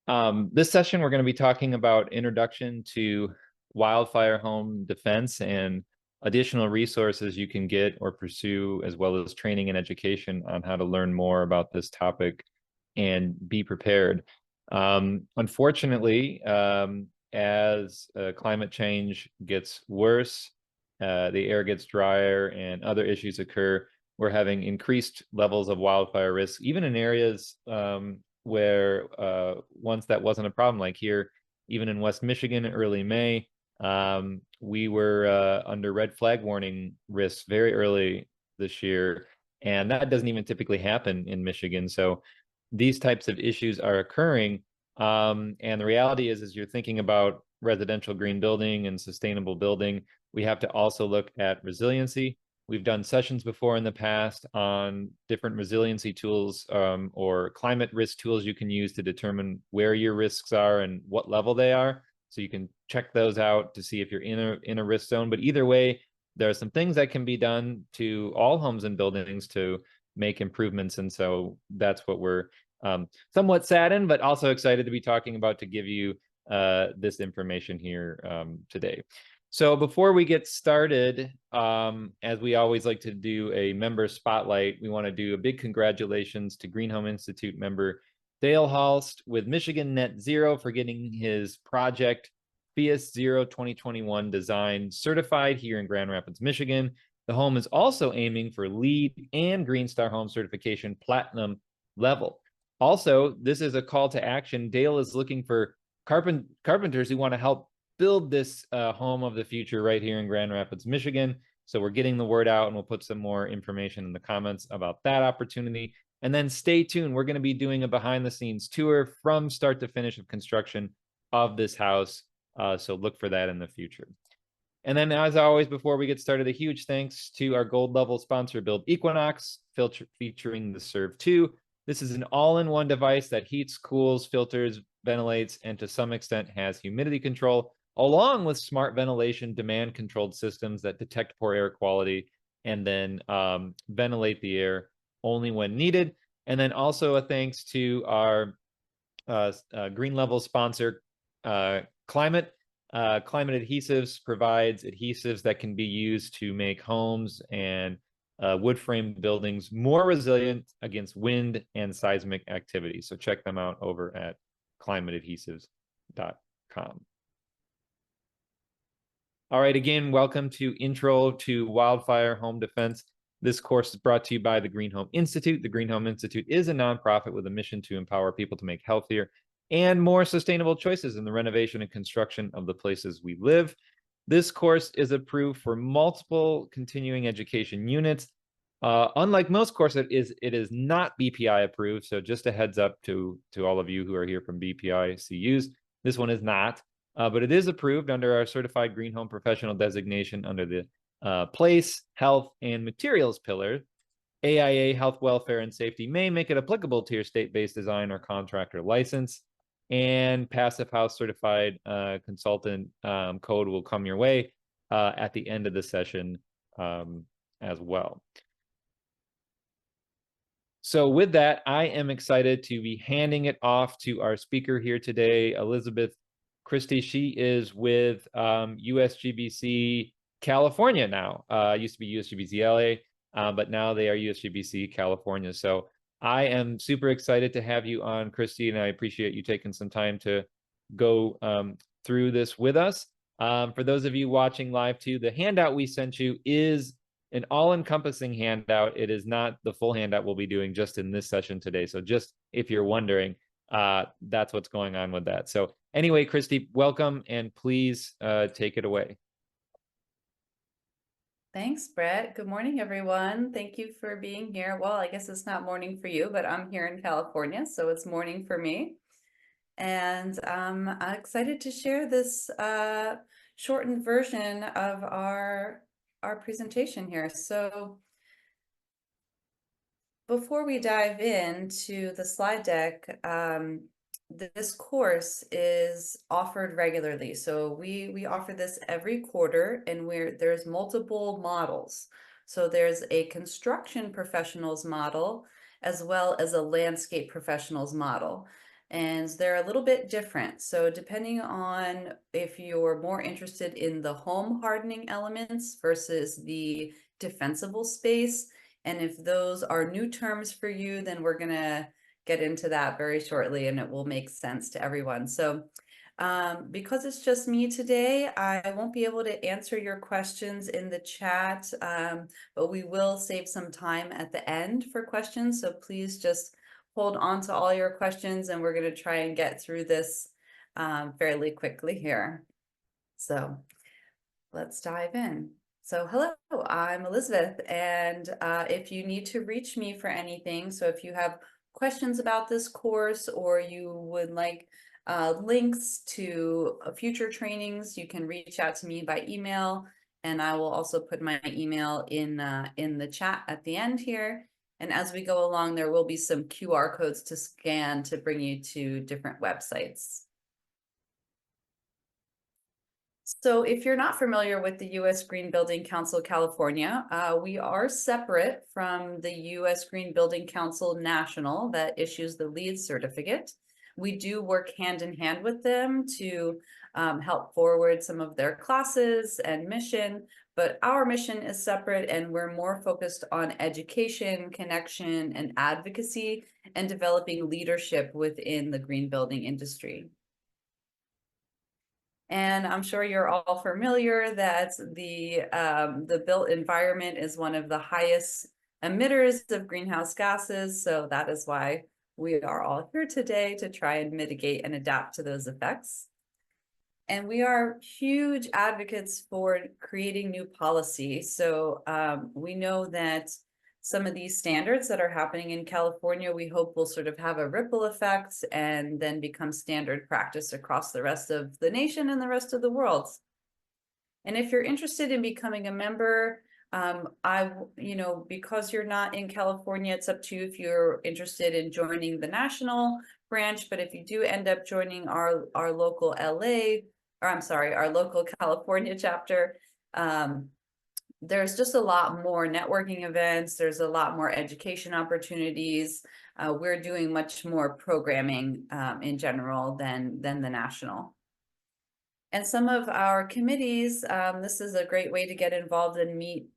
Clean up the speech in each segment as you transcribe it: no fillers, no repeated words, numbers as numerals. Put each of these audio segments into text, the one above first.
This session, we're going to be talking about introduction to wildfire home defense and additional resources you can get or pursue, as well as training and education on how to learn more about this topic and be prepared. Unfortunately, as climate change gets worse, the air gets drier and other issues occur, we're having increased levels of wildfire risk, even in areas where once that wasn't a problem, like here, even in West Michigan, early May, we were under red flag warning risks very early this year. And that doesn't even typically happen in Michigan. So these types of issues are occurring. And the reality is you're thinking about residential green building and sustainable building, we have to also look at resiliency. We've done sessions before in the past on different resiliency tools or climate risk tools you can use to determine where your risks are and what level they are. So you can check those out to see if you're in a risk zone. But either way, there are some things that can be done to all homes and buildings to make improvements. And so that's what we're somewhat saddened, but also excited to be talking about to give you this information here today. So before we get started, as we always like to do a member spotlight, we want to do a big congratulations to Green Home Institute member Dale Halst with Michigan Net Zero for getting his project CEUS 0 2021 design certified here in Grand Rapids, Michigan. The home is also aiming for LEED and Green Star Home certification platinum level. Also, this is a call to action. Dale is looking for carpenters who want to help build this home of the future right here in Grand Rapids, Michigan. So we're getting the word out, and we'll put some more information in the comments about that opportunity. And then stay tuned. We're going to be doing a behind the scenes tour from start to finish of construction of this house. So look for that in the future. And then, as always, before we get started, a huge thanks to our gold level sponsor, Build Equinox, featuring the Serve 2. This is an all-in-one device that heats, cools, filters, ventilates, and to some extent has humidity control, along with smart ventilation demand-controlled systems that detect poor air quality and then ventilate the air only when needed. And then also a thanks to our green level sponsor, Climate. Climate Adhesives provides adhesives that can be used to make homes and wood frame buildings more resilient against wind and seismic activity. So check them out over at climateadhesives.com. All right, again, welcome to Intro to Wildfire Home Defense. This course is brought to you by the Green Home Institute. The Green Home Institute is a nonprofit with a mission to empower people to make healthier and more sustainable choices in the renovation and construction of the places we live. This course is approved for multiple continuing education units. Unlike most courses, it is not BPI approved. So just a heads up to all of you who are here from BPI CEUS, this one is not, but it is approved under our Certified Green Home Professional designation under the Place, Health, and Materials pillar. AIA Health, Welfare, and Safety may make it applicable to your state-based design or contractor license. And Passive House Certified Consultant code will come your way at the end of the session as well. So with that, I am excited to be handing it off to our speaker here today, Elizabeth Christie. She is with USGBC California now. Used to be USGBC LA, but now they are USGBC California. So I am super excited to have you on, Christy, and I appreciate you taking some time to go through this with us. For those of you watching live too, the handout we sent you is an all-encompassing handout. It is not the full handout we'll be doing just in this session today. So just if you're wondering, that's what's going on with that. So anyway, Christy, welcome, and please take it away. Thanks, Brett. Good morning, everyone. Thank you for being here. Well, I guess it's not morning for you, but I'm here in California, so it's morning for me. And I'm excited to share this shortened version of our presentation here. So before we dive into the slide deck, this course is offered regularly. So we offer this every quarter, and there's multiple models. So there's a construction professionals model as well as a landscape professionals model. and they're a little bit different. So depending on if you're more interested in the home hardening elements versus the defensible space, and if those are new terms for you, then we're gonna get into that very shortly and it will make sense to everyone. So because it's just me today, I won't be able to answer your questions in the chat, but we will save some time at the end for questions. So please just hold on to all your questions and we're going to try and get through this fairly quickly here. So let's dive in. So hello, I'm Elizabeth, and if you need to reach me for anything, so if you have questions about this course or you would like links to future trainings, you can reach out to me by email, and I will also put my email in the chat at the end here. And as we go along, there will be some QR codes to scan to bring you to different websites. So if you're not familiar with the U.S. Green Building Council California, we are separate from the U.S. Green Building Council National that issues the LEED certificate. We do work hand in hand with them to help forward some of their classes and mission, but our mission is separate and we're more focused on education, connection, and advocacy, and developing leadership within the green building industry. And I'm sure you're all familiar that the built environment is one of the highest emitters of greenhouse gases. So that is why we are all here today, to try and mitigate and adapt to those effects. And we are huge advocates for creating new policy. So we know that some of these standards that are happening in California, we hope will sort of have a ripple effect and then become standard practice across the rest of the nation and the rest of the world. And if you're interested in becoming a member, because you're not in California, it's up to you if you're interested in joining the national branch. But if you do end up joining our local our local California chapter, there's just a lot more networking events. There's a lot more education opportunities. We're doing much more programming in general than the national. And some of our committees, this is a great way to get involved and meet,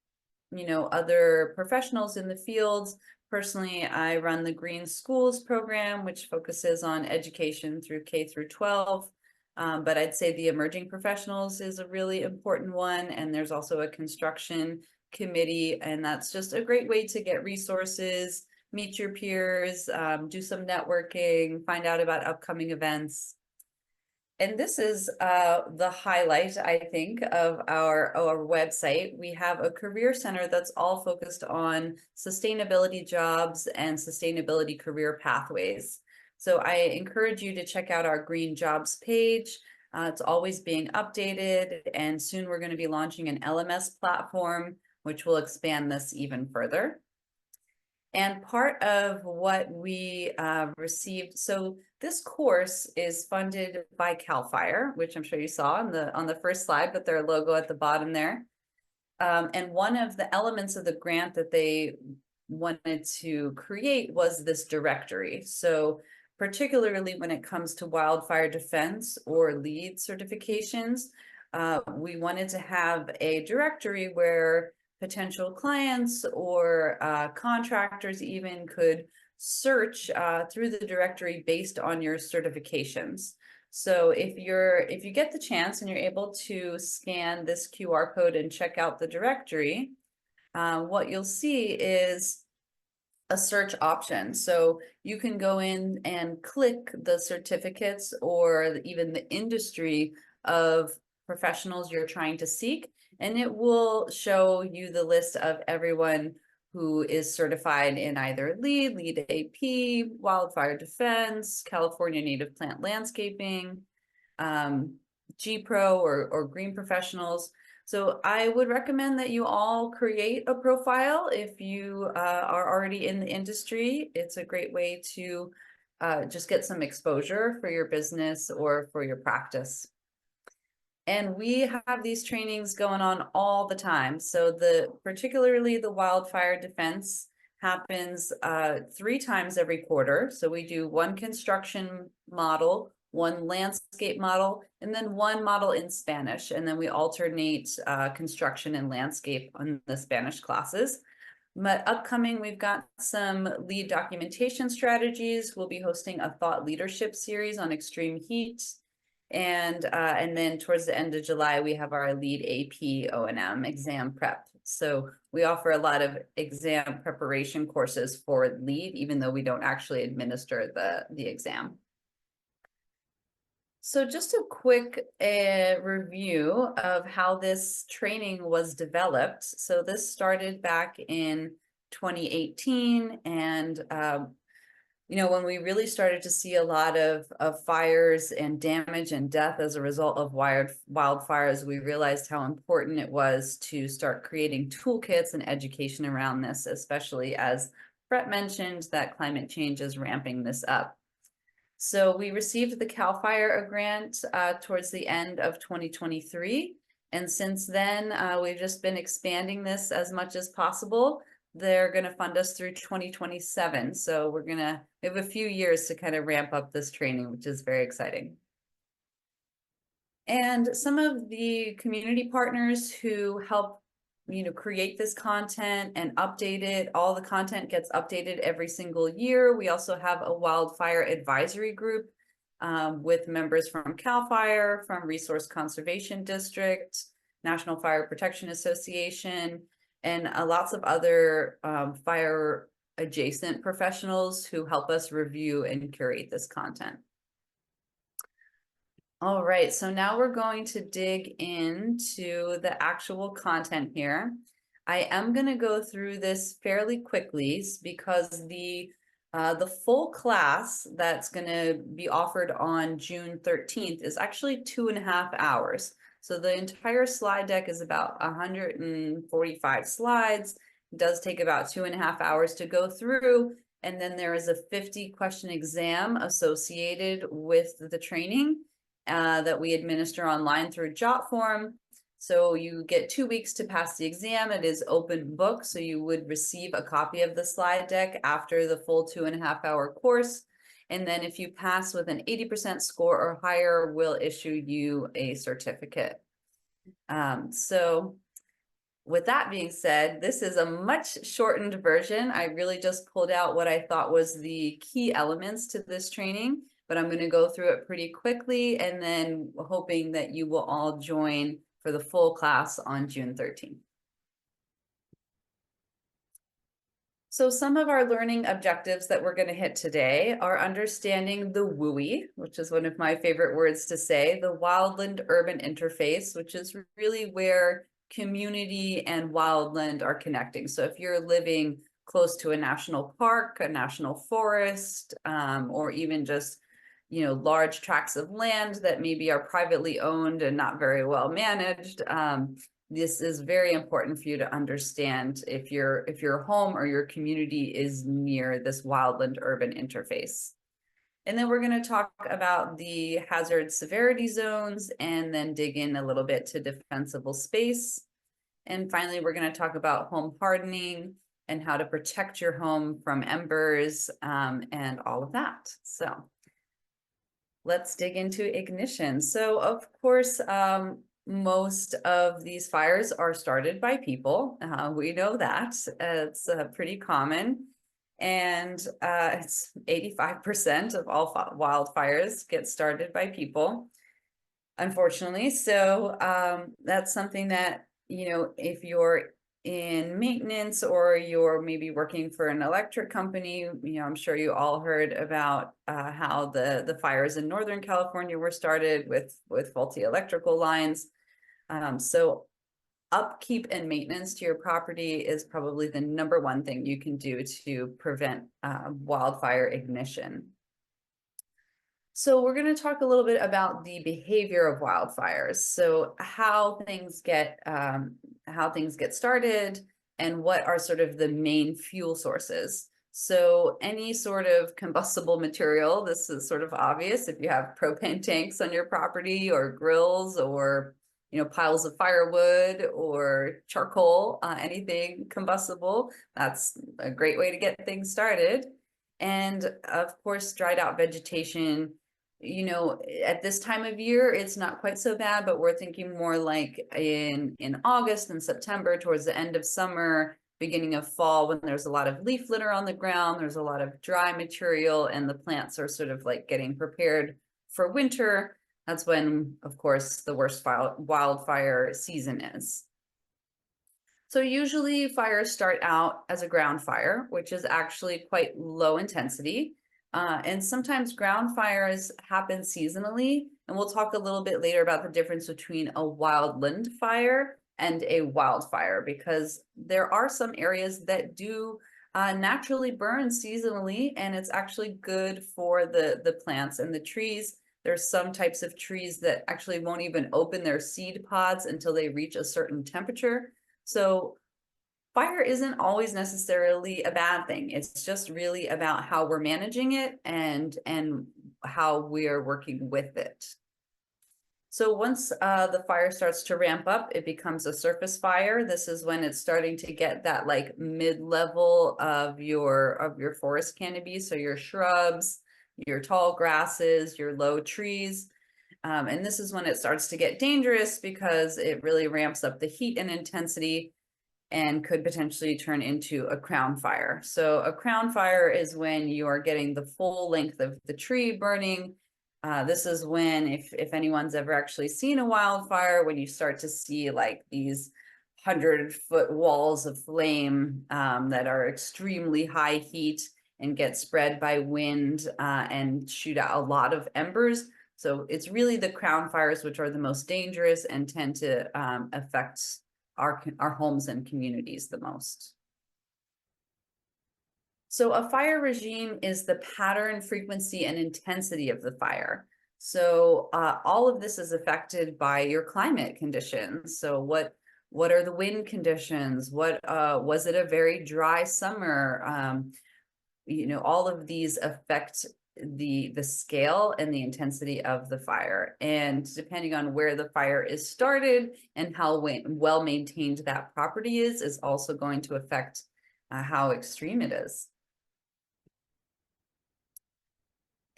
other professionals in the fields. Personally, I run the Green Schools program, which focuses on education through K through 12. But I'd say the emerging professionals is a really important one. And there's also a construction committee, and that's just a great way to get resources, meet your peers, do some networking, find out about upcoming events. And this is the highlight, I think, of our website. We have a career center that's all focused on sustainability jobs and sustainability career pathways. So I encourage you to check out our green jobs page. It's always being updated, and soon we're going to be launching an LMS platform, which will expand this even further. And part of what we received, so this course is funded by CAL FIRE, which I'm sure you saw on the first slide, but their logo at the bottom there. And one of the elements of the grant that they wanted to create was this directory. So particularly when it comes to wildfire defense or LEED certifications, we wanted to have a directory where potential clients or contractors even could search through the directory based on your certifications. So if you get the chance and you're able to scan this QR code and check out the directory, what you'll see is a search option. So you can go in and click the certificates or even the industry of professionals you're trying to seek, and it will show you the list of everyone who is certified in either LEED, LEED AP, wildfire defense, California native plant landscaping, G-Pro or green professionals. So I would recommend that you all create a profile if you are already in the industry. It's a great way to just get some exposure for your business or for your practice. And we have these trainings going on all the time. So particularly the wildfire defense happens 3 times every quarter. So we do one construction model, one landscape model, and then one model in Spanish. And then we alternate construction and landscape on the Spanish classes. But upcoming, we've got some lead documentation strategies. We'll be hosting a thought leadership series on extreme heat. And then towards the end of July, we have our lead AP O&M exam prep. So we offer a lot of exam preparation courses for lead, even though we don't actually administer the exam. So just a quick review of how this training was developed. So this started back in 2018, and when we really started to see a lot of fires and damage and death as a result of wildfires, we realized how important it was to start creating toolkits and education around this, especially as Brett mentioned that climate change is ramping this up. So we received the CAL FIRE grant towards the end of 2023. And since then, we've just been expanding this as much as possible. They're going to fund us through 2027. So we have a few years to kind of ramp up this training, which is very exciting. And some of the community partners who help create this content and update it. All the content gets updated every single year. We also have a wildfire advisory group with members from CAL FIRE, from Resource Conservation District, National Fire Protection Association, and lots of other fire adjacent professionals who help us review and curate this content. All right, so now we're going to dig into the actual content here. I am going to go through this fairly quickly because the full class that's going to be offered on June 13th is actually 2.5 hours. So the entire slide deck is about 145 slides. It does take about 2.5 hours to go through. And then there is a 50-question exam associated with the training that we administer online through JotForm. So you get 2 weeks to pass the exam. It is open book, so you would receive a copy of the slide deck after the full 2.5 hour course. And then if you pass with an 80% score or higher, we'll issue you a certificate. So with that being said, this is a much shortened version. I really just pulled out what I thought was the key elements to this training, but I'm going to go through it pretty quickly and then hoping that you will all join for the full class on June 13th. So some of our learning objectives that we're going to hit today are understanding the WUI, which is one of my favorite words to say, the wildland-urban interface, which is really where community and wildland are connecting. So if you're living close to a national park, a national forest, or even just large tracts of land that maybe are privately owned and not very well managed, this is very important for you to understand if your home or your community is near this wildland urban interface. And then we're going to talk about the hazard severity zones and then dig in a little bit to defensible space. And finally, we're going to talk about home hardening and how to protect your home from embers and all of that. So let's dig into ignition. So of course, most of these fires are started by people. We know that. It's pretty common. And it's 85% of all wildfires get started by people, unfortunately. So that's something that, if you're in maintenance or you're maybe working for an electric company, I'm sure you all heard about how the fires in Northern California were started with faulty electrical lines. So upkeep and maintenance to your property is probably the #1 thing you can do to prevent wildfire ignition. So we're going to talk a little bit about the behavior of wildfires. So how things get started and what are sort of the main fuel sources. So any sort of combustible material, this is sort of obvious if you have propane tanks on your property or grills or piles of firewood or charcoal, anything combustible. That's a great way to get things started. And of course, dried out vegetation, at this time of year, it's not quite so bad, but we're thinking more like in August and September, towards the end of summer, beginning of fall, when there's a lot of leaf litter on the ground, there's a lot of dry material, and the plants are sort of like getting prepared for winter. That's when, of course, the worst wildfire season is. So usually fires start out as a ground fire, which is actually quite low intensity. And sometimes ground fires happen seasonally, and we'll talk a little bit later about the difference between a wildland fire and a wildfire, because there are some areas that do naturally burn seasonally, and it's actually good for the plants and the trees. There's some types of trees that actually won't even open their seed pods until they reach a certain temperature. So fire isn't always necessarily a bad thing. It's just really about how we're managing it and how we're working with it. So once the fire starts to ramp up, it becomes a surface fire. This is when it's starting to get that like mid-level of your forest canopy. So your shrubs, your tall grasses, your low trees. And this is when it starts to get dangerous, because it really ramps up the heat and intensity and could potentially turn into a crown fire. So a crown fire is when you are getting the full length of the tree burning. This is when, if anyone's ever actually seen a wildfire, when you start to see like these 100-foot walls of flame that are extremely high heat and get spread by wind and shoot out a lot of embers. So it's really the crown fires which are the most dangerous and tend to affect our homes and communities the most. So a fire regime is the pattern, frequency, and intensity of the fire. So all of this is affected by your climate conditions. So what are the wind conditions? What was it a very dry summer? All of these affect the scale and the intensity of the fire, and depending on where the fire is started and how well maintained that property is also going to affect how extreme it is.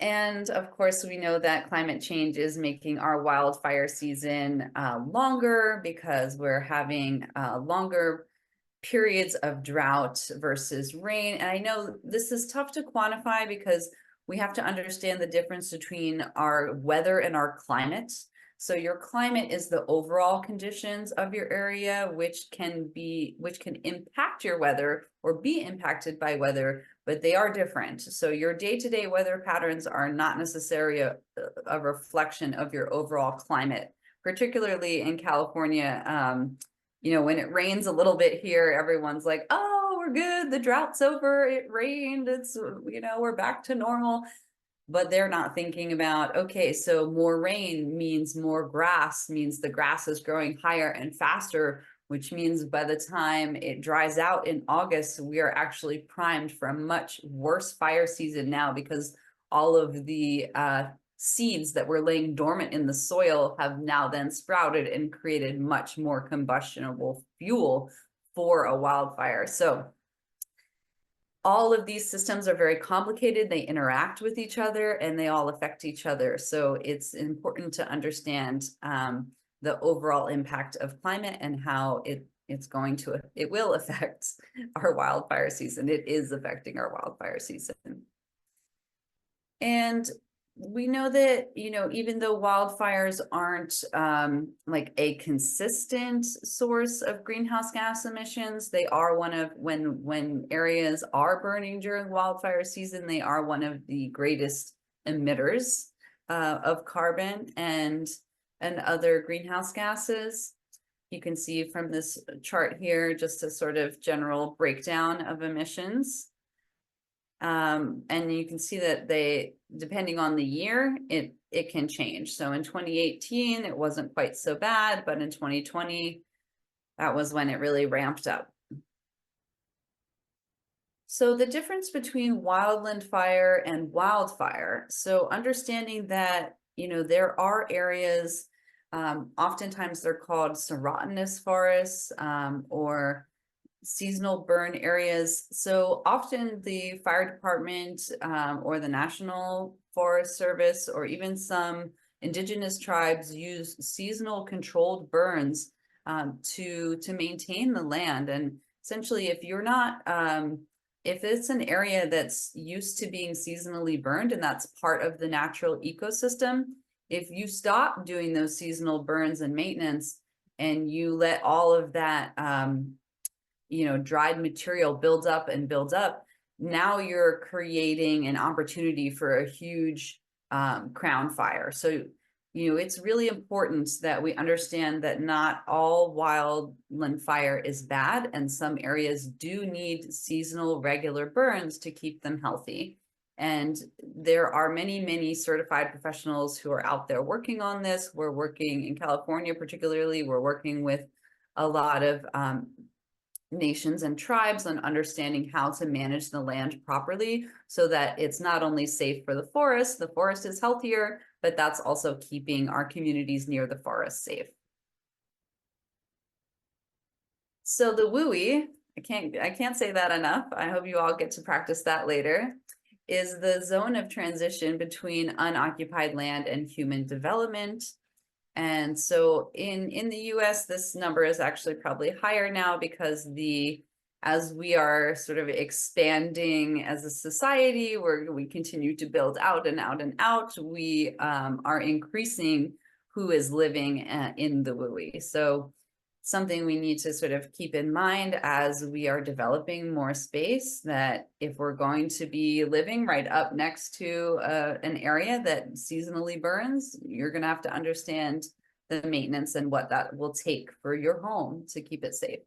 And of course, we know that climate change is making our wildfire season longer, because we're having longer periods of drought versus rain. And I know this is tough to quantify, because we have to understand the difference between our weather and our climate. So your climate is the overall conditions of your area, which can impact your weather or be impacted by weather, but they are different. So your day-to-day weather patterns are not necessarily a reflection of your overall climate, particularly in California. When it rains a little bit here, everyone's like, oh, we're good, the drought's over, it rained, it's, we're back to normal. But they're not thinking about, okay, so more rain means more grass, means the grass is growing higher and faster, which means by the time it dries out in August, we are actually primed for a much worse fire season now, because all of the seeds that were laying dormant in the soil have now then sprouted and created much more combustible fuel for a wildfire. So all of these systems are very complicated. They interact with each other and they all affect each other. So it's important to understand the overall impact of climate and how it will affect our wildfire season. It is affecting our wildfire season. And we know that, even though wildfires aren't like a consistent source of greenhouse gas emissions, they are one of, when areas are burning during wildfire season, they are one of the greatest emitters of carbon and other greenhouse gases. You can see from this chart here just a sort of general breakdown of emissions. And you can see that depending on the year, it can change. So in 2018, it wasn't quite so bad, but in 2020, that was when it really ramped up. So the difference between wildland fire and wildfire. So understanding that, there are areas Oftentimes they're called serotinous forests, or seasonal burn areas. So often the fire department, or the National Forest Service, or even some indigenous tribes use seasonal controlled burns, to maintain the land. And essentially, if you're not, if it's an area that's used to being seasonally burned and that's part of the natural ecosystem, if you stop doing those seasonal burns and maintenance, and you let all of that, dried material build up and build up, now you're creating an opportunity for a huge crown fire. So, it's really important that we understand that not all wildland fire is bad, and some areas do need seasonal regular burns to keep them healthy. And there are many, many certified professionals who are out there working on this. We're working in California, particularly, we're working with a lot of nations and tribes on understanding how to manage the land properly so that it's not only safe for the forest is healthier, but that's also keeping our communities near the forest safe. So the WUI, I can't say that enough. I hope you all get to practice that later, is the zone of transition between unoccupied land and human development. And so in the US, this number is actually probably higher now because as we are sort of expanding as a society, where we continue to build out and out and out, we are increasing who is living in the WUI. So something we need to sort of keep in mind as we are developing more space, that if we're going to be living right up next to an area that seasonally burns, you're going to have to understand the maintenance and what that will take for your home to keep it safe.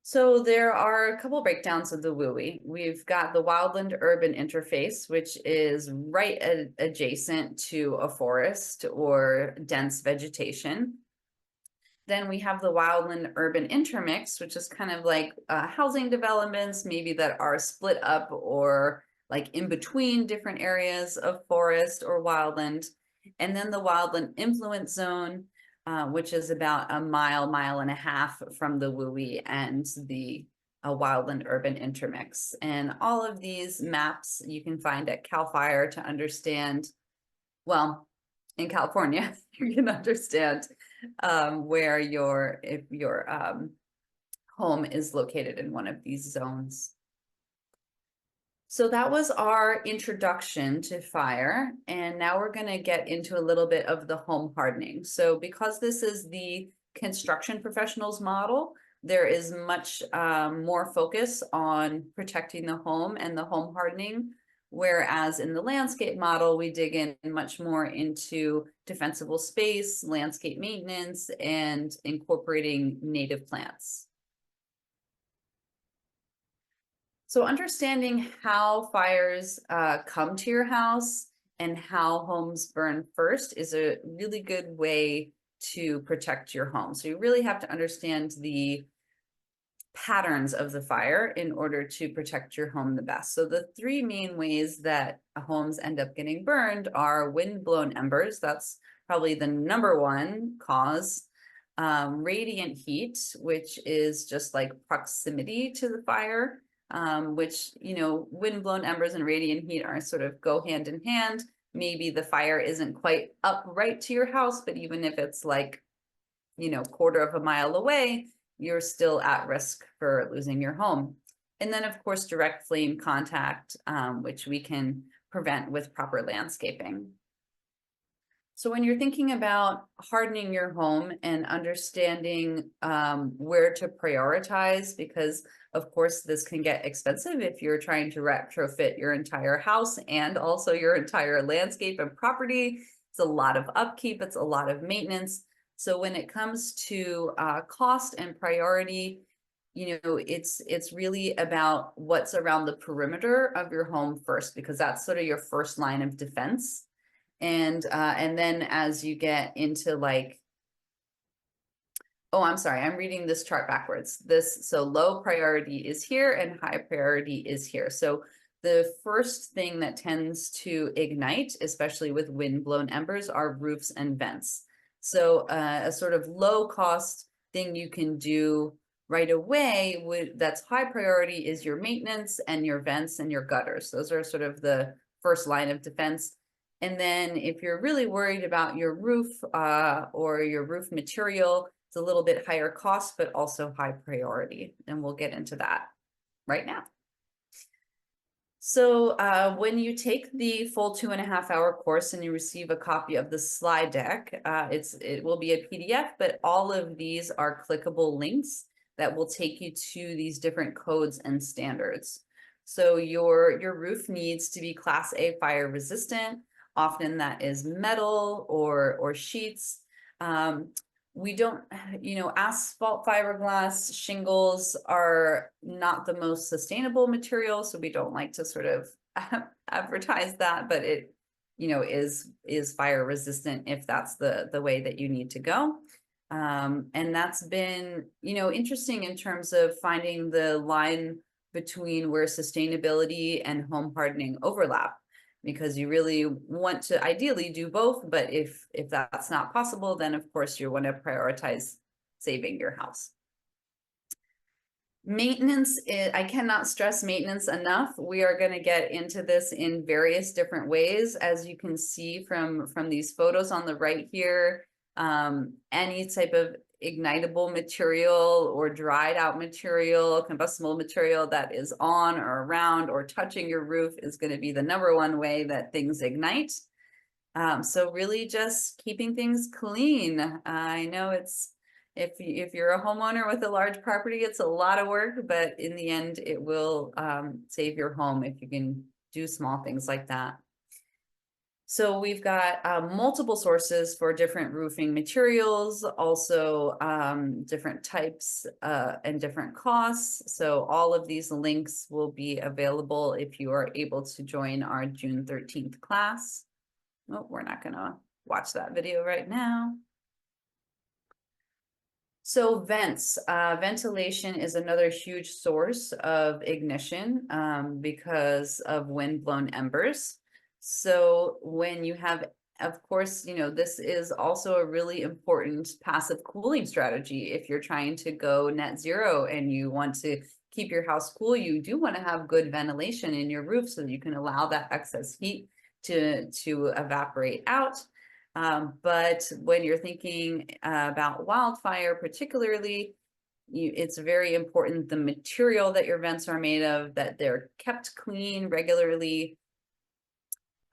So there are a couple breakdowns of the WUI. We've got the wildland urban interface, which is right adjacent to a forest or dense vegetation. Then we have the wildland urban intermix, which is kind of like housing developments, maybe that are split up or like in between different areas of forest or wildland. And then the wildland influence zone, which is about a mile and a half from the WUI and the wildland urban intermix. And all of these maps you can find at CAL FIRE to understand, well, in California, you can understand where your home is located in one of these zones. So that was our introduction to fire, and now we're going to get into a little bit of the home hardening. So because this is the construction professionals model, there is much more focus on protecting the home and the home hardening, whereas in the landscape model, we dig in much more into defensible space, landscape maintenance, and incorporating native plants. So understanding how fires come to your house and how homes burn first is a really good way to protect your home. So you really have to understand the patterns of the fire in order to protect your home the best. So the three main ways that homes end up getting burned are wind-blown embers. That's probably the number one cause. Radiant heat, which is just like proximity to the fire. Which, wind-blown embers and radiant heat are sort of go hand in hand. Maybe the fire isn't quite up right to your house, but even if it's like, quarter of a mile away, you're still at risk for losing your home. And then, of course, direct flame contact, which we can prevent with proper landscaping. So when you're thinking about hardening your home and understanding where to prioritize, because of course this can get expensive if you're trying to retrofit your entire house and also your entire landscape and property. It's a lot of upkeep, it's a lot of maintenance. So when it comes to cost and priority, it's really about what's around the perimeter of your home first, because that's sort of your first line of defense. And then as you get into like, oh, I'm sorry, I'm reading this chart backwards. So low priority is here and high priority is here. So the first thing that tends to ignite, especially with wind-blown embers, are roofs and vents. So a sort of low-cost thing you can do right away that's high priority is your maintenance and your vents and your gutters. Those are sort of the first line of defense. And then if you're really worried about your roof or your roof material, it's a little bit higher cost, but also high priority. And we'll get into that right now. So when you take the full 2.5-hour course and you receive a copy of the slide deck, it will be a PDF, but all of these are clickable links that will take you to these different codes and standards. So your roof needs to be Class A fire resistant. Often that is metal or sheets. We don't, asphalt fiberglass shingles are not the most sustainable material, so we don't like to sort of advertise that, but it, is fire resistant if that's the way that you need to go. And that's been, interesting in terms of finding the line between where sustainability and home hardening overlap, because you really want to ideally do both, but if that's not possible, then of course you want to prioritize saving your house. Maintenance, I cannot stress maintenance enough. We are going to get into this in various different ways, as you can see from these photos on the right here. Any type of ignitable material or dried out material, combustible material that is on or around or touching your roof is going to be the #1 way that things ignite. So really just keeping things clean. I know if you're a homeowner with a large property, it's a lot of work, but in the end, it will save your home if you can do small things like that. So we've got multiple sources for different roofing materials, also different types and different costs. So all of these links will be available if you are able to join our June 13th class. Oh, we're not gonna watch that video right now. So vents, ventilation is another huge source of ignition because of wind-blown embers. So when you have, of course, this is also a really important passive cooling strategy. If you're trying to go net zero and you want to keep your house cool, you do want to have good ventilation in your roof so that you can allow that excess heat to evaporate out. But when you're thinking about wildfire particularly, it's very important the material that your vents are made of, that they're kept clean regularly,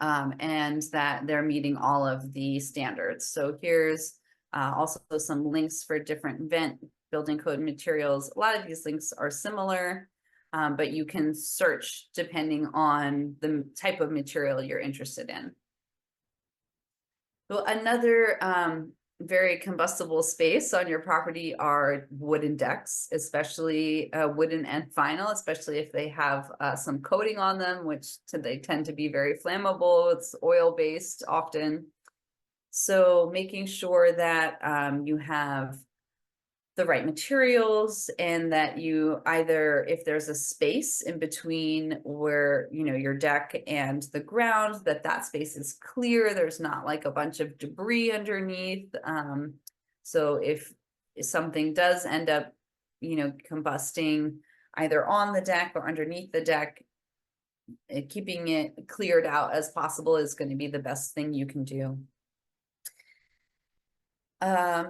and that they're meeting all of the standards. So here's also some links for different vent building code materials. A lot of these links are similar, but you can search depending on the type of material you're interested in. Well, another very combustible space on your property are wooden decks, especially wooden and vinyl, especially if they have some coating on them, which they tend to be very flammable. It's oil-based often. So making sure that you have the right materials, and that you either, if there's a space in between where your deck and the ground, that space is clear, there's not like a bunch of debris underneath. So if something does end up combusting either on the deck or underneath the deck, keeping it cleared out as possible is going to be the best thing you can do.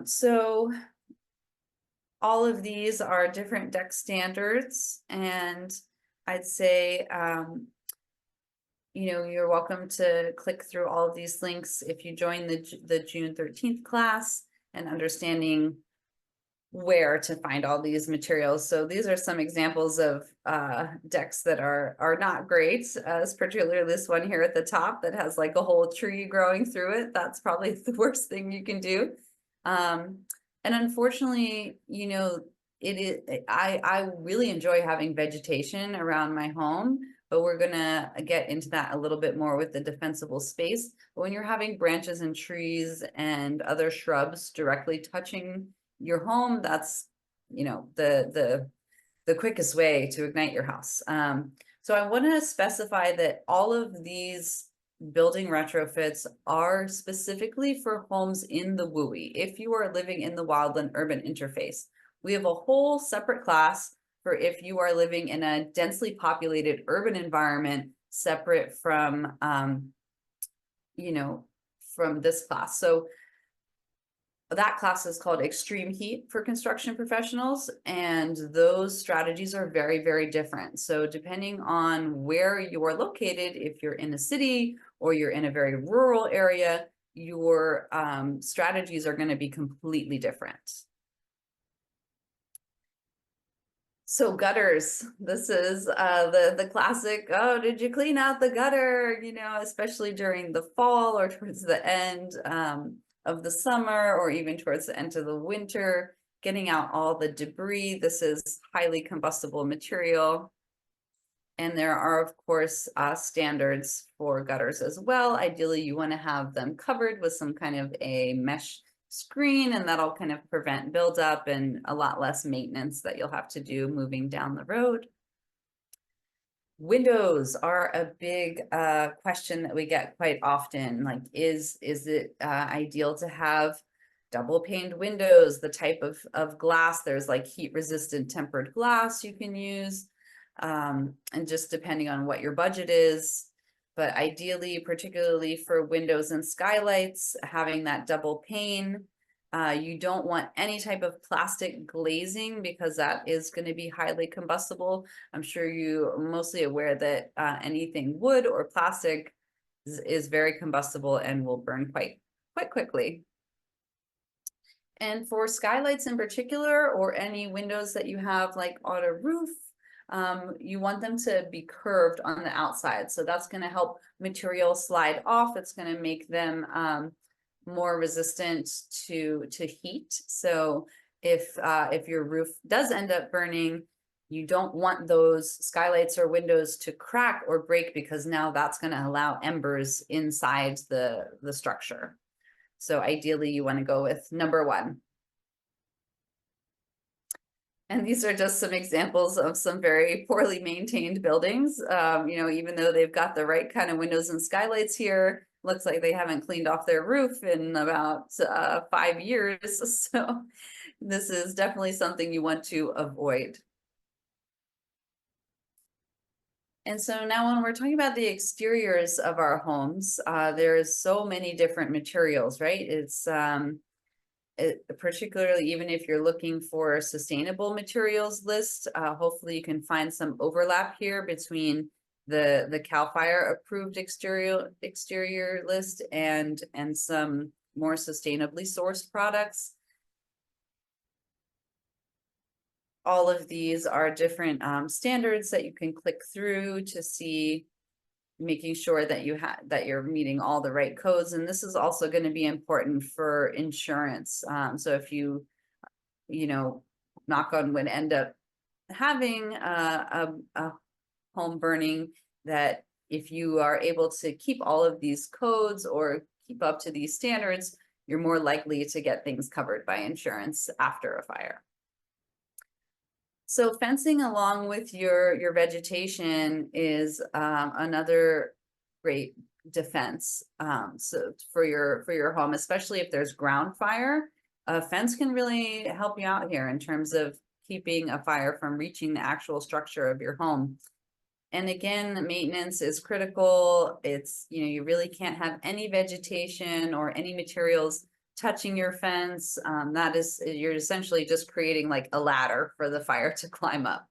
So all of these are different deck standards, and I'd say, you're welcome to click through all of these links if you join the June 13th class, and understanding where to find all these materials. So these are some examples of decks that are not great, particularly this one here at the top that has like a whole tree growing through it. That's probably the worst thing you can do. And unfortunately, I really enjoy having vegetation around my home, but we're gonna get into that a little bit more with the defensible space. But when you're having branches and trees and other shrubs directly touching your home, that's the quickest way to ignite your house. So I want to specify that all of these building retrofits are specifically for homes in the WUI. If you are living in the wildland urban interface, we have a whole separate class for if you are living in a densely populated urban environment, separate from, from this class. So that class is called extreme heat for construction professionals, and those strategies are very, very different. So depending on where you are located, if you're in a city or you're in a very rural area, your strategies are going to be completely different. So gutters, this is the classic, oh, did you clean out the gutter? Especially during the fall or towards the end of the summer, or even towards the end of the winter, getting out all the debris. This is highly combustible material. And there are, of course, standards for gutters as well. Ideally, you want to have them covered with some kind of a mesh screen, and that'll kind of prevent buildup and a lot less maintenance that you'll have to do moving down the road. Windows are a big question that we get quite often. Like, is it ideal to have double paned windows? The type of glass, there's like heat resistant tempered glass you can use, and just depending on what your budget is. But ideally, particularly for windows and skylights, having that double pane. You don't want any type of plastic glazing because that is going to be highly combustible. I'm sure you're mostly aware that anything wood or plastic is very combustible and will burn quite quickly. And for skylights in particular, or any windows that you have like on a roof, you want them to be curved on the outside. So that's going to help material slide off. It's going to make them more resistant to heat. So if your roof does end up burning, you don't want those skylights or windows to crack or break, because now that's going to allow embers inside the structure. So ideally you want to go with number 1. And these are just some examples of some very poorly maintained buildings. Even though they've got the right kind of windows and skylights here, looks like they haven't cleaned off their roof in about 5 years. So this is definitely something you want to avoid. And so now when we're talking about the exteriors of our homes, there's so many different materials, right? It's particularly even if you're looking for a sustainable materials list, hopefully you can find some overlap here between the CAL FIRE approved exterior list and some more sustainably sourced products. All of these are different standards that you can click through to see, making sure that you're meeting all the right codes. And this is also going to be important for insurance. So if you knock on wood, end up having a home burning, that if you are able to keep all of these codes or keep up to these standards, you're more likely to get things covered by insurance after a fire. So fencing along with your vegetation is another great defense. So for your home, especially if there's ground fire, a fence can really help you out here in terms of keeping a fire from reaching the actual structure of your home. And again, maintenance is critical. It's, you really can't have any vegetation or any materials touching your fence. You're essentially just creating like a ladder for the fire to climb up.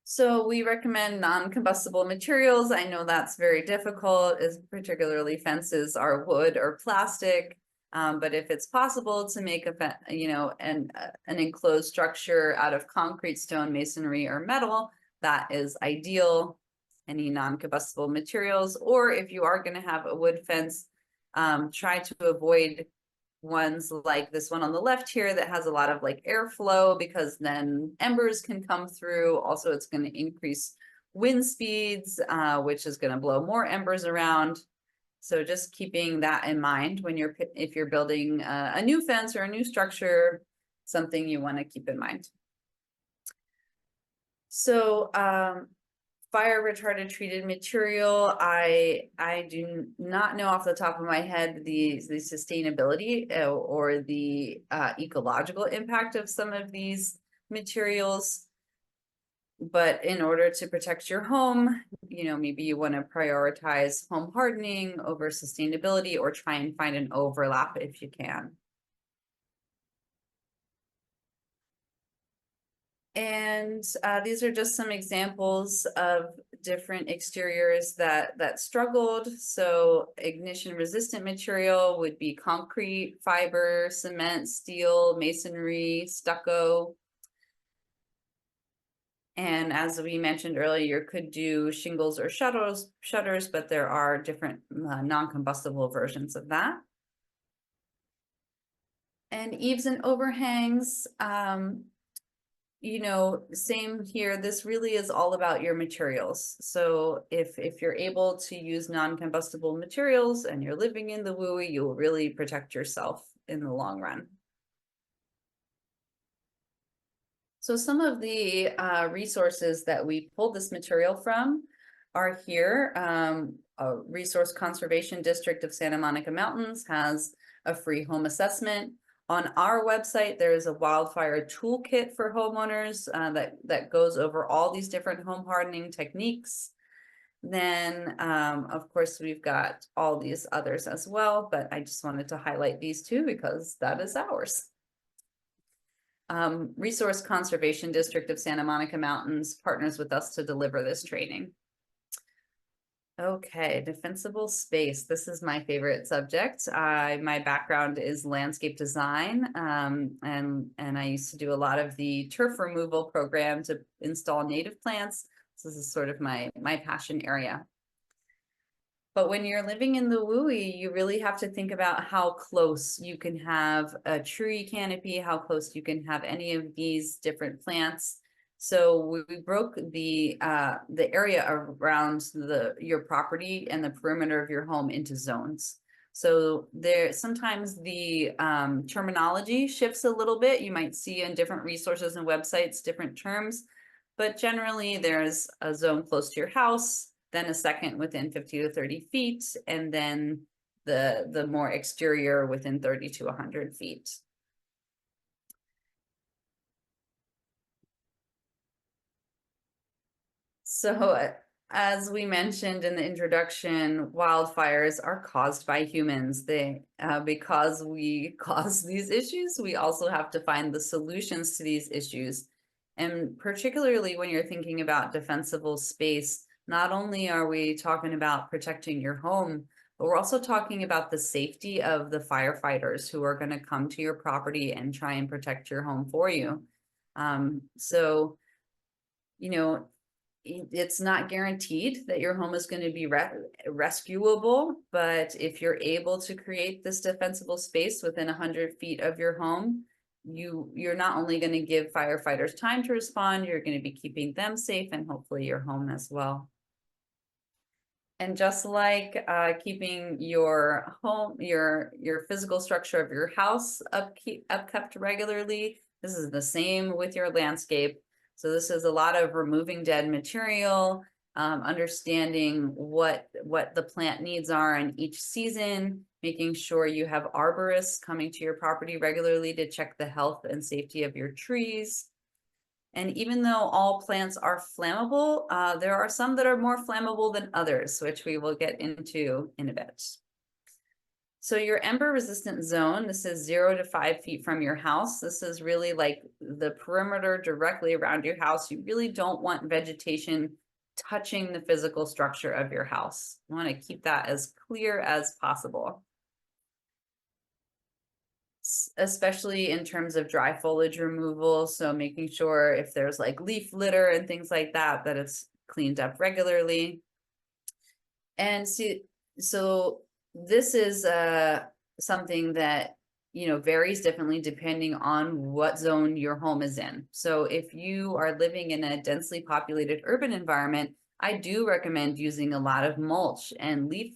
So we recommend non-combustible materials. I know that's very difficult, as particularly fences are wood or plastic. But if it's possible to make an enclosed structure out of concrete, stone, masonry, or metal, that is ideal. Any non-combustible materials, or if you are going to have a wood fence, try to avoid ones like this one on the left here that has a lot of like airflow, because then embers can come through. Also, it's going to increase wind speeds, which is going to blow more embers around. So just keeping that in mind when if you're building a new fence or a new structure, something you want to keep in mind. So, fire retardant treated material, I do not know off the top of my head the sustainability or the ecological impact of some of these materials. But in order to protect your home, maybe you want to prioritize home hardening over sustainability, or try and find an overlap if you can. And these are just some examples of different exteriors that struggled. So ignition resistant material would be concrete, fiber, cement, steel, masonry, stucco. And as we mentioned earlier, you could do shingles or shutters, but there are different non-combustible versions of that. And eaves and overhangs, same here. This really is all about your materials. So if you're able to use non-combustible materials and you're living in the WUI, you'll really protect yourself in the long run. So some of the resources that we pulled this material from are here. A Resource Conservation District of Santa Monica Mountains has a free home assessment. On our website, there is a wildfire toolkit for homeowners that goes over all these different home hardening techniques. Then, of course, we've got all these others as well, but I just wanted to highlight these two because that is ours. Resource Conservation District of Santa Monica Mountains partners with us to deliver this training. Okay, defensible space. This is my favorite subject. My background is landscape design, and I used to do a lot of the turf removal program to install native plants. So this is sort of my passion area. But when you're living in the WUI, you really have to think about how close you can have a tree canopy, how close you can have any of these different plants. So we broke the area around your property and the perimeter of your home into zones. So sometimes the terminology shifts a little bit. You might see in different resources and websites different terms, but generally there's a zone close to your house, then a second within 50 to 30 feet, and then the more exterior within 30 to 100 feet. So as we mentioned in the introduction, wildfires are caused by humans. Because we cause these issues, we also have to find the solutions to these issues. And particularly when you're thinking about defensible space, not only are we talking about protecting your home, but we're also talking about the safety of the firefighters who are going to come to your property and try and protect your home for you. It's not guaranteed that your home is going to be rescuable, but if you're able to create this defensible space within 100 feet of your home, you're not only going to give firefighters time to respond, you're going to be keeping them safe and hopefully your home as well. And just like keeping your home, your physical structure of your house upkept regularly, this is the same with your landscape. So this is a lot of removing dead material, understanding what the plant needs are in each season, making sure you have arborists coming to your property regularly to check the health and safety of your trees. And even though all plants are flammable, there are some that are more flammable than others, which we will get into in a bit. So your ember resistant zone, this is 0 to 5 feet from your house. This is really like the perimeter directly around your house. You really don't want vegetation touching the physical structure of your house. You want to keep that as clear as possible, especially in terms of dry foliage removal. So making sure if there's like leaf litter and things like that, that it's cleaned up regularly. And so this is something that varies differently depending on what zone your home is in. So if you are living in a densely populated urban environment, I do recommend using a lot of mulch and leaf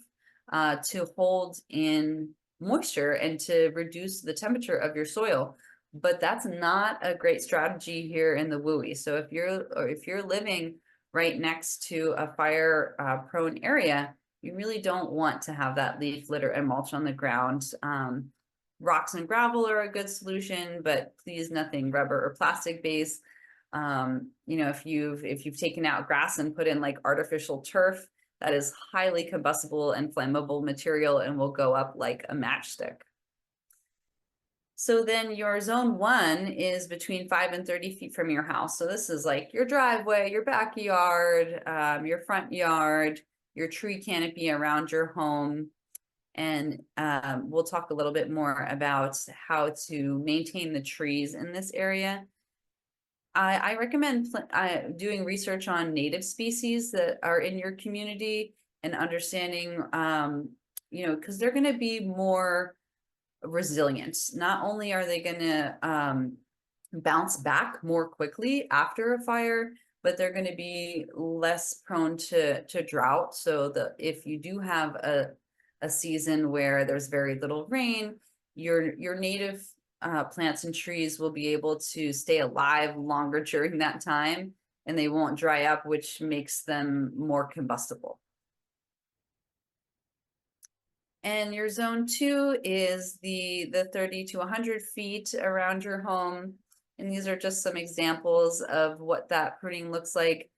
to hold in moisture and to reduce the temperature of your soil. but that's not a great strategy here in the WUI. So if you're living right next to a fire prone area, you really don't want to have that leaf litter and mulch on the ground. Rocks and gravel are a good solution, but please nothing rubber or plastic based. You know, if you've taken out grass and put in like artificial turf, that is highly combustible and flammable material and will go up like a matchstick. So then your zone 1 is between 5 and 30 feet from your house. So this is like your driveway, your backyard, your front yard, your tree canopy around your home. And we'll talk a little bit more about how to maintain the trees in this area. I recommend doing research on native species that are in your community and understanding, you know, because they're going to be more resilient. Not only are they going to bounce back more quickly after a fire, but they're going to be less prone to drought. So if you do have a season where there's very little rain, your native plants and trees will be able to stay alive longer during that time, and they won't dry up, which makes them more combustible. And your zone 2 is the 30 to 100 feet around your home. And these are just some examples of what that pruning looks like.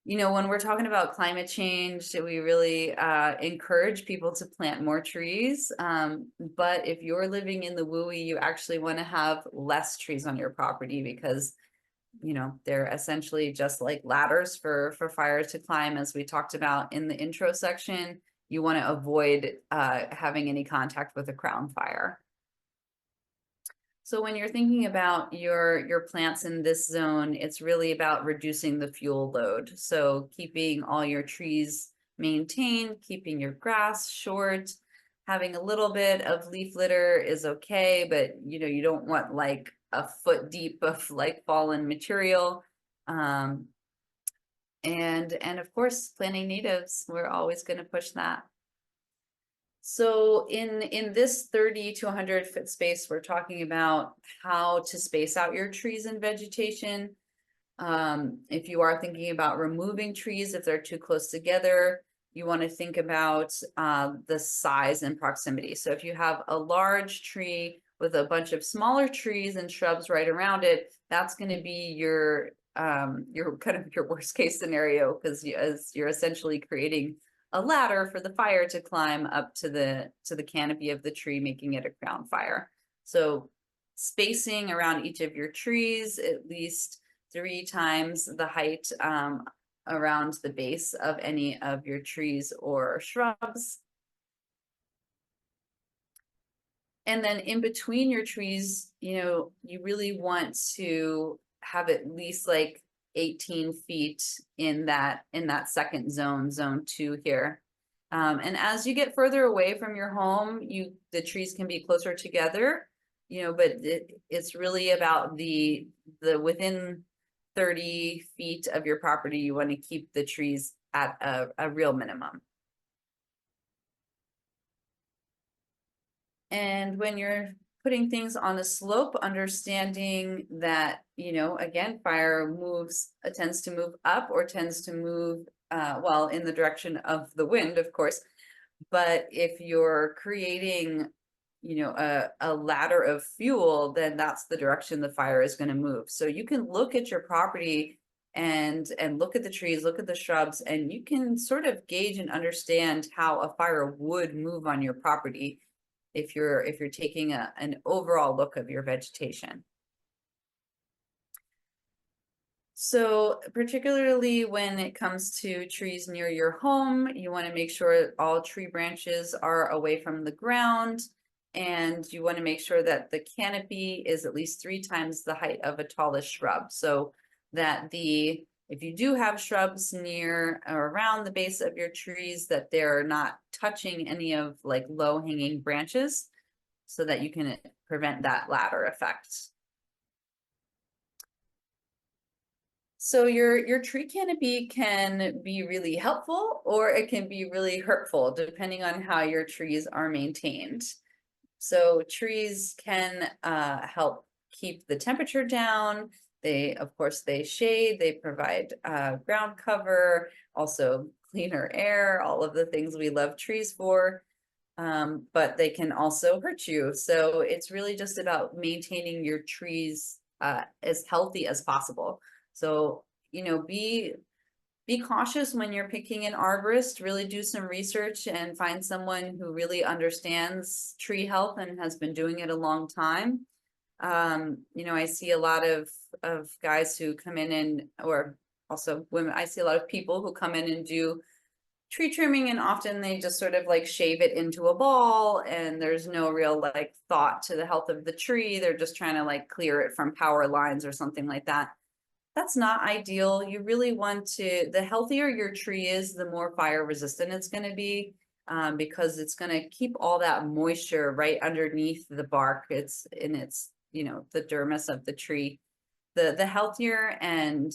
You know, when we're talking about climate change, we really encourage people to plant more trees. But if you're living in the WUI, you actually want to have less trees on your property because, you know, they're essentially just like ladders for fire to climb, as we talked about in the intro section. You want to avoid having any contact with a crown fire. So when you're thinking about your plants in this zone, it's really about reducing the fuel load. So keeping all your trees maintained, keeping your grass short, having a little bit of leaf litter is okay, but you know, you don't want like a foot deep of like fallen material. And of course, planting natives, we're always going to push that. So in this 30 to 100 foot space, we're talking about how to space out your trees and vegetation. If you are thinking about removing trees, if they're too close together, you want to think about the size and proximity. So if you have a large tree with a bunch of smaller trees and shrubs right around it, that's going to be your kind of your worst case scenario, because you're essentially creating a ladder for the fire to climb up to the canopy of the tree, making it a crown fire. So spacing around each of your trees at least 3 times the height around the base of any of your trees or shrubs. And then in between your trees, you know, you really want to have at least like 18 feet in that second zone, zone 2 here. And as you get further away from your home, the trees can be closer together, you know, but it's really about the within 30 feet of your property, you want to keep the trees at a real minimum. And when you're putting things on a slope, understanding that, you know, again, fire tends to move up or tends to move, well, in the direction of the wind, of course. But if you're creating, you know, a ladder of fuel, then that's the direction the fire is going to move. So you can look at your property and look at the trees, look at the shrubs, and you can sort of gauge and understand how a fire would move on your property if you're taking an overall look of your vegetation. So particularly when it comes to trees near your home, you want to make sure all tree branches are away from the ground, and you want to make sure that the canopy is at least 3 times the height of a tallest shrub, so that if you do have shrubs near or around the base of your trees, that they're not touching any of like low hanging branches, so that you can prevent that ladder effect. So your tree canopy can be really helpful, or it can be really hurtful, depending on how your trees are maintained. So trees can help keep the temperature down. They, of course, they shade, they provide ground cover, also cleaner air, all of the things we love trees for. But they can also hurt you. So it's really just about maintaining your trees as healthy as possible. So, you know, be cautious when you're picking an arborist. Really do some research and find someone who really understands tree health and has been doing it a long time. You know, I see a lot of guys who come in and, or also women, I see a lot of people who come in and do tree trimming, and often they just sort of like shave it into a ball, and there's no real like thought to the health of the tree. They're just trying to like clear it from power lines or something like that. That's not ideal. You really want to, the healthier your tree is, the more fire resistant it's going to be, because it's going to keep all that moisture right underneath the bark. It's in its, you know, the dermis of the tree. The healthier and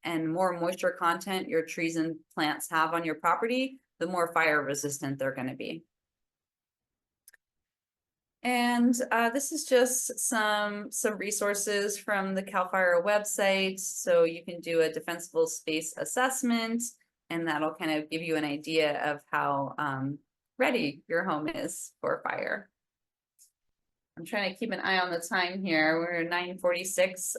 more moisture content your trees and plants have on your property, the more fire resistant they're going to be. And this is just some resources from the CAL FIRE website. So you can do a defensible space assessment, and that'll kind of give you an idea of how ready your home is for fire. I'm trying to keep an eye on the time here. We're 9:46.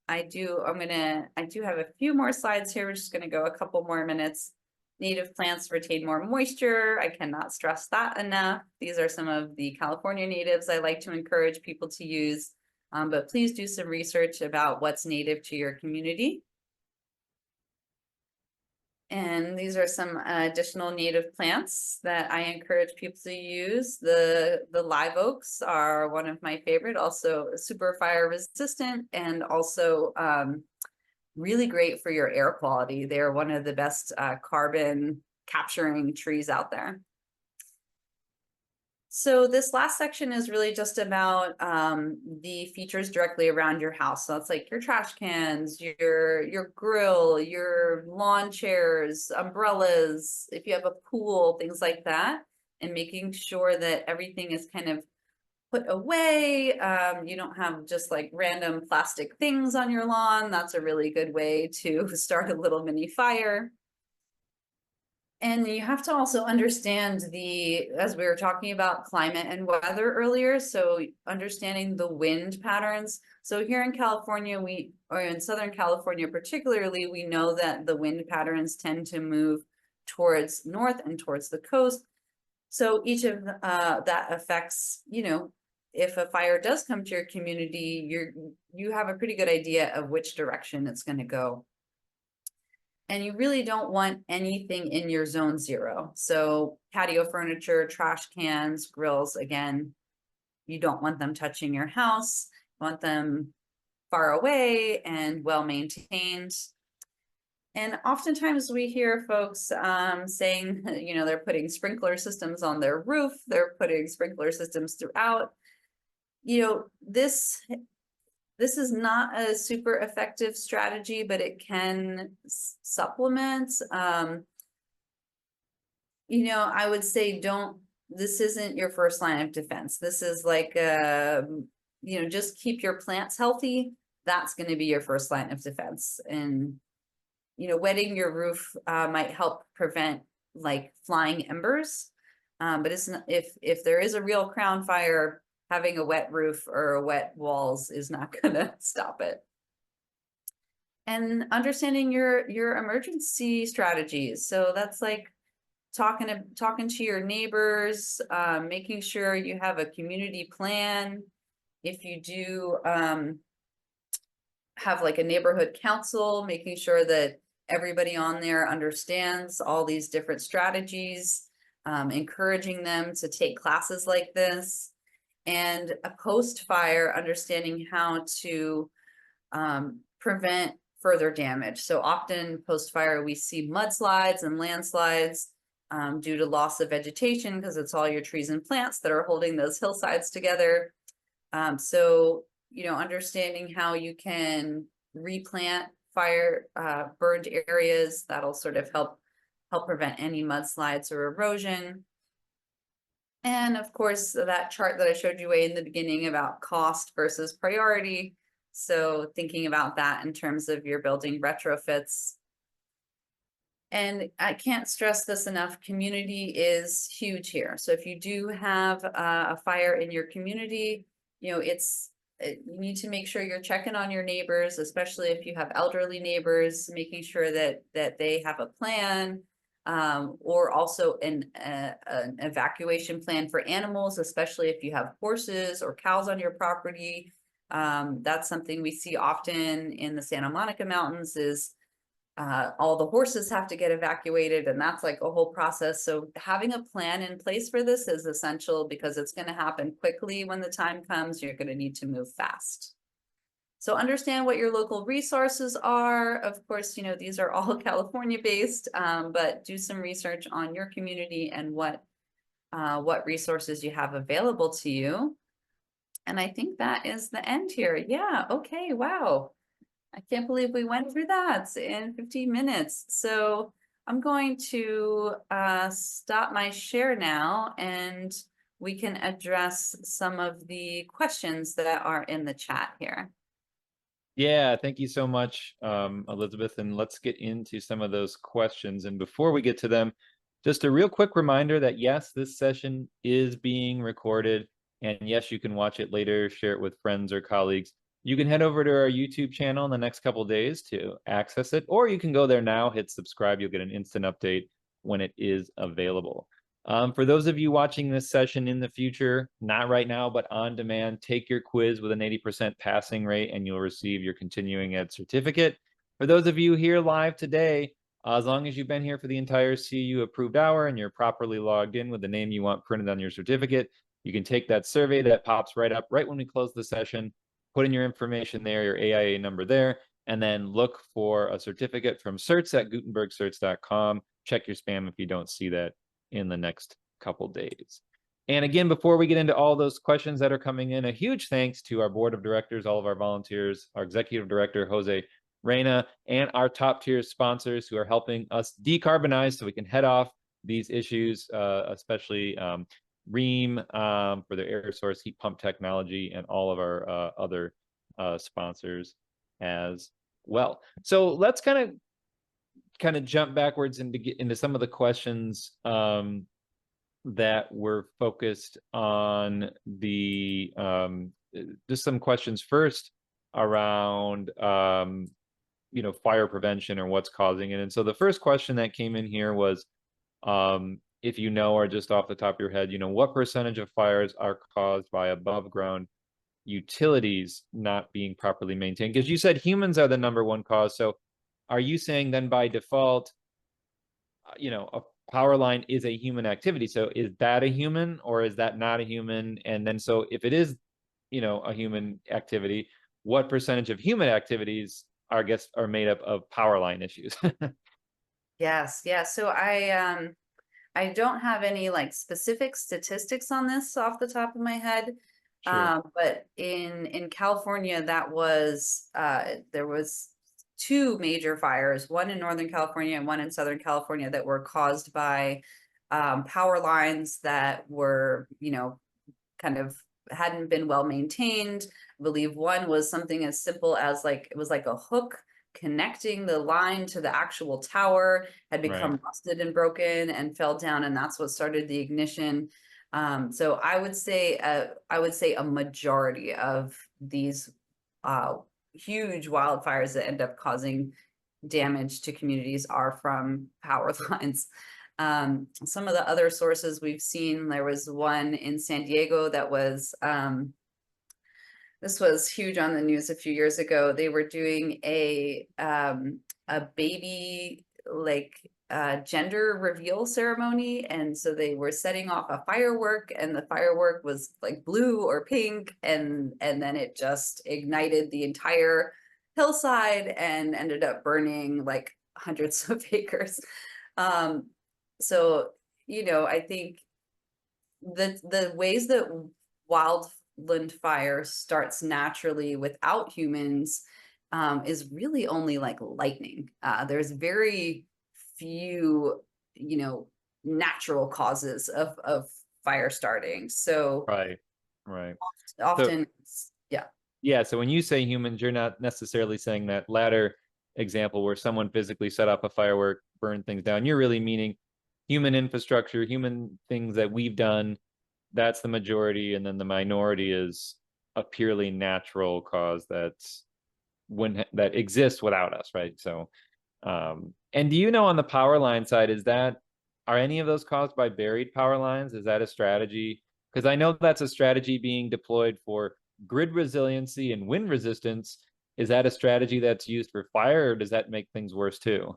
I do have a few more slides here. We're just going to go a couple more minutes. Native plants retain more moisture. I cannot stress that enough. These are some of the California natives I like to encourage people to use, but please do some research about what's native to your community. And these are some additional native plants that I encourage people to use. The live oaks are one of my favorite, also super fire resistant, and also really great for your air quality. They're one of the best carbon capturing trees out there. So this last section is really just about the features directly around your house. So it's like your trash cans, your grill, your lawn chairs, umbrellas, if you have a pool, things like that, and making sure that everything is kind of put away. You don't have just like random plastic things on your lawn. That's a really good way to start a little mini fire. And you have to also understand as we were talking about climate and weather earlier, so understanding the wind patterns. So here in California, or in Southern California particularly, we know that the wind patterns tend to move towards north and towards the coast. So each of that affects, you know, if a fire does come to your community, you have a pretty good idea of which direction it's going to go. And you really don't want anything in your zone 0. So patio furniture, trash cans, grills, again, you don't want them touching your house. You want them far away and well maintained. And oftentimes we hear folks saying, you know, they're putting sprinkler systems on their roof, they're putting sprinkler systems throughout. You know, this is not a super effective strategy, but it can supplement. You know, I would say this isn't your first line of defense. This is like, you know, just keep your plants healthy. That's going to be your first line of defense. And, you know, wetting your roof might help prevent like flying embers. But it's not, if there is a real crown fire, having a wet roof or wet walls is not gonna stop it. And understanding your emergency strategies. So that's like talking to your neighbors, making sure you have a community plan. If you do have like a neighborhood council, making sure that everybody on there understands all these different strategies, encouraging them to take classes like this. And a post-fire, understanding how to prevent further damage. So often post-fire, we see mudslides and landslides due to loss of vegetation, because it's all your trees and plants that are holding those hillsides together. So, you know, understanding how you can replant fire burned areas, that'll sort of help prevent any mudslides or erosion. And of course, that chart that I showed you way in the beginning about cost versus priority. So thinking about that in terms of your building retrofits. And I can't stress this enough, community is huge here. So if you do have a fire in your community, you know, you need to make sure you're checking on your neighbors, especially if you have elderly neighbors, making sure that they have a plan, or also an evacuation plan for animals, especially if you have horses or cows on your property. That's something we see often in the Santa Monica Mountains is all the horses have to get evacuated, and that's like a whole process. So having a plan in place for this is essential because it's going to happen quickly when the time comes. You're going to need to move fast. So understand what your local resources are. Of course, you know, these are all California based, but do some research on your community and what resources you have available to you. And I think that is the end here. Yeah, okay, wow. I can't believe we went through that in 15 minutes. So I'm going to stop my share now and we can address some of the questions that are in the chat here. Yeah, thank you so much, Elizabeth. And let's get into some of those questions. And before we get to them, just a real quick reminder that yes, this session is being recorded. And yes, you can watch it later, share it with friends or colleagues. You can head over to our YouTube channel in the next couple of days to access it, or you can go there now, hit subscribe. You'll get an instant update when it is available. For those of you watching this session in the future, not right now, but on demand, take your quiz with an 80% passing rate and you'll receive your continuing ed certificate. For those of you here live today, as long as you've been here for the entire CEU approved hour and you're properly logged in with the name you want printed on your certificate, you can take that survey that pops right up right when we close the session, put in your information there, your AIA number there, and then look for a certificate from certs at gutenbergcerts.com. Check your spam if you don't see that in the next couple days. And again, before we get into all those questions that are coming in, a huge thanks to our board of directors, all of our volunteers, our executive director, Jose Reyna, and our top tier sponsors who are helping us decarbonize so we can head off these issues, especially Ream for their air source heat pump technology and all of our other sponsors as well. So let's kind of jump backwards and to get into some of the questions that were focused on the just some questions first around fire prevention or what's causing it. And so the first question that came in here was if you know, or just off the top of your head, what percentage of fires are caused by above ground utilities not being properly maintained? Because you said humans are the number one cause. So are you saying then by default, a power line is a human activity? So is that a human or is that not a human? And then so if it is, a human activity, what percentage of human activities are made up of power line issues? Yes, yeah. So I don't have any like specific statistics on this off the top of my head. Sure. But in California, that was there was two major fires, one in Northern California and one in Southern California, that were caused by power lines that were, kind of hadn't been well maintained. I believe one was something as simple as like, it was like a hook connecting the line to the actual tower had become rusted and broken and fell down, and that's what started the ignition. So I would say a majority of these huge wildfires that end up causing damage to communities are from power lines. Some of the other sources we've seen, there was one in San Diego that was this was huge on the news a few years ago. They were doing a baby gender reveal ceremony, and so they were setting off a firework, and the firework was like blue or pink, and then it just ignited the entire hillside and ended up burning like hundreds of acres. So I think the ways that wildland fire starts naturally without humans is really only like lightning. There's very few, natural causes of fire starting. So Right. Right. So often, yeah. yeah, so when you say humans, you're not necessarily saying that latter example where someone physically set up a firework, burn things down. You're really meaning human infrastructure, human things that we've done. That's the majority, and then the minority is a purely natural cause that exists without us, right? So, and do you know on the power line side, are any of those caused by buried power lines? Is that a strategy? Because I know that's a strategy being deployed for grid resiliency and wind resistance. Is that a strategy that's used for fire, or does that make things worse too?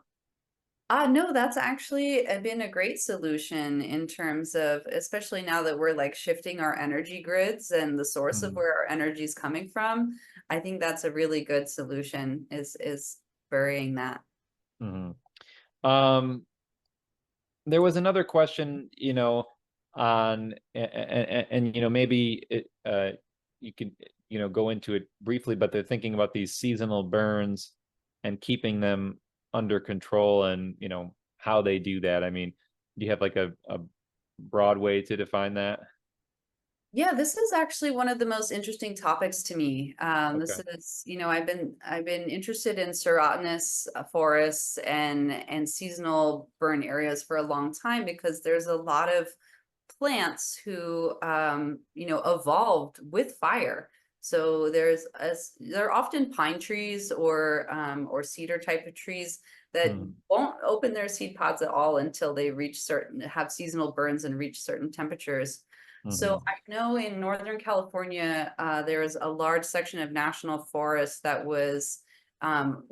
No, that's actually been a great solution in terms of, especially now that we're like shifting our energy grids and the source of Mm-hmm. where our energy is coming from. I think that's a really good solution is burying that. Mm-hmm. There was another question, on and maybe you can go into it briefly, but they're thinking about these seasonal burns and keeping them under control, and how they do that. I mean, do you have like a broad way to define that? Yeah, this is actually one of the most interesting topics to me. This Okay. is, I've been interested in serotinous forests and seasonal burn areas for a long time because there's a lot of plants who evolved with fire. So they're often pine trees or cedar type of trees that Mm-hmm. won't open their seed pods at all until they have seasonal burns and reach certain temperatures. So Mm-hmm. I know in Northern California, there is a large section of national forest that um,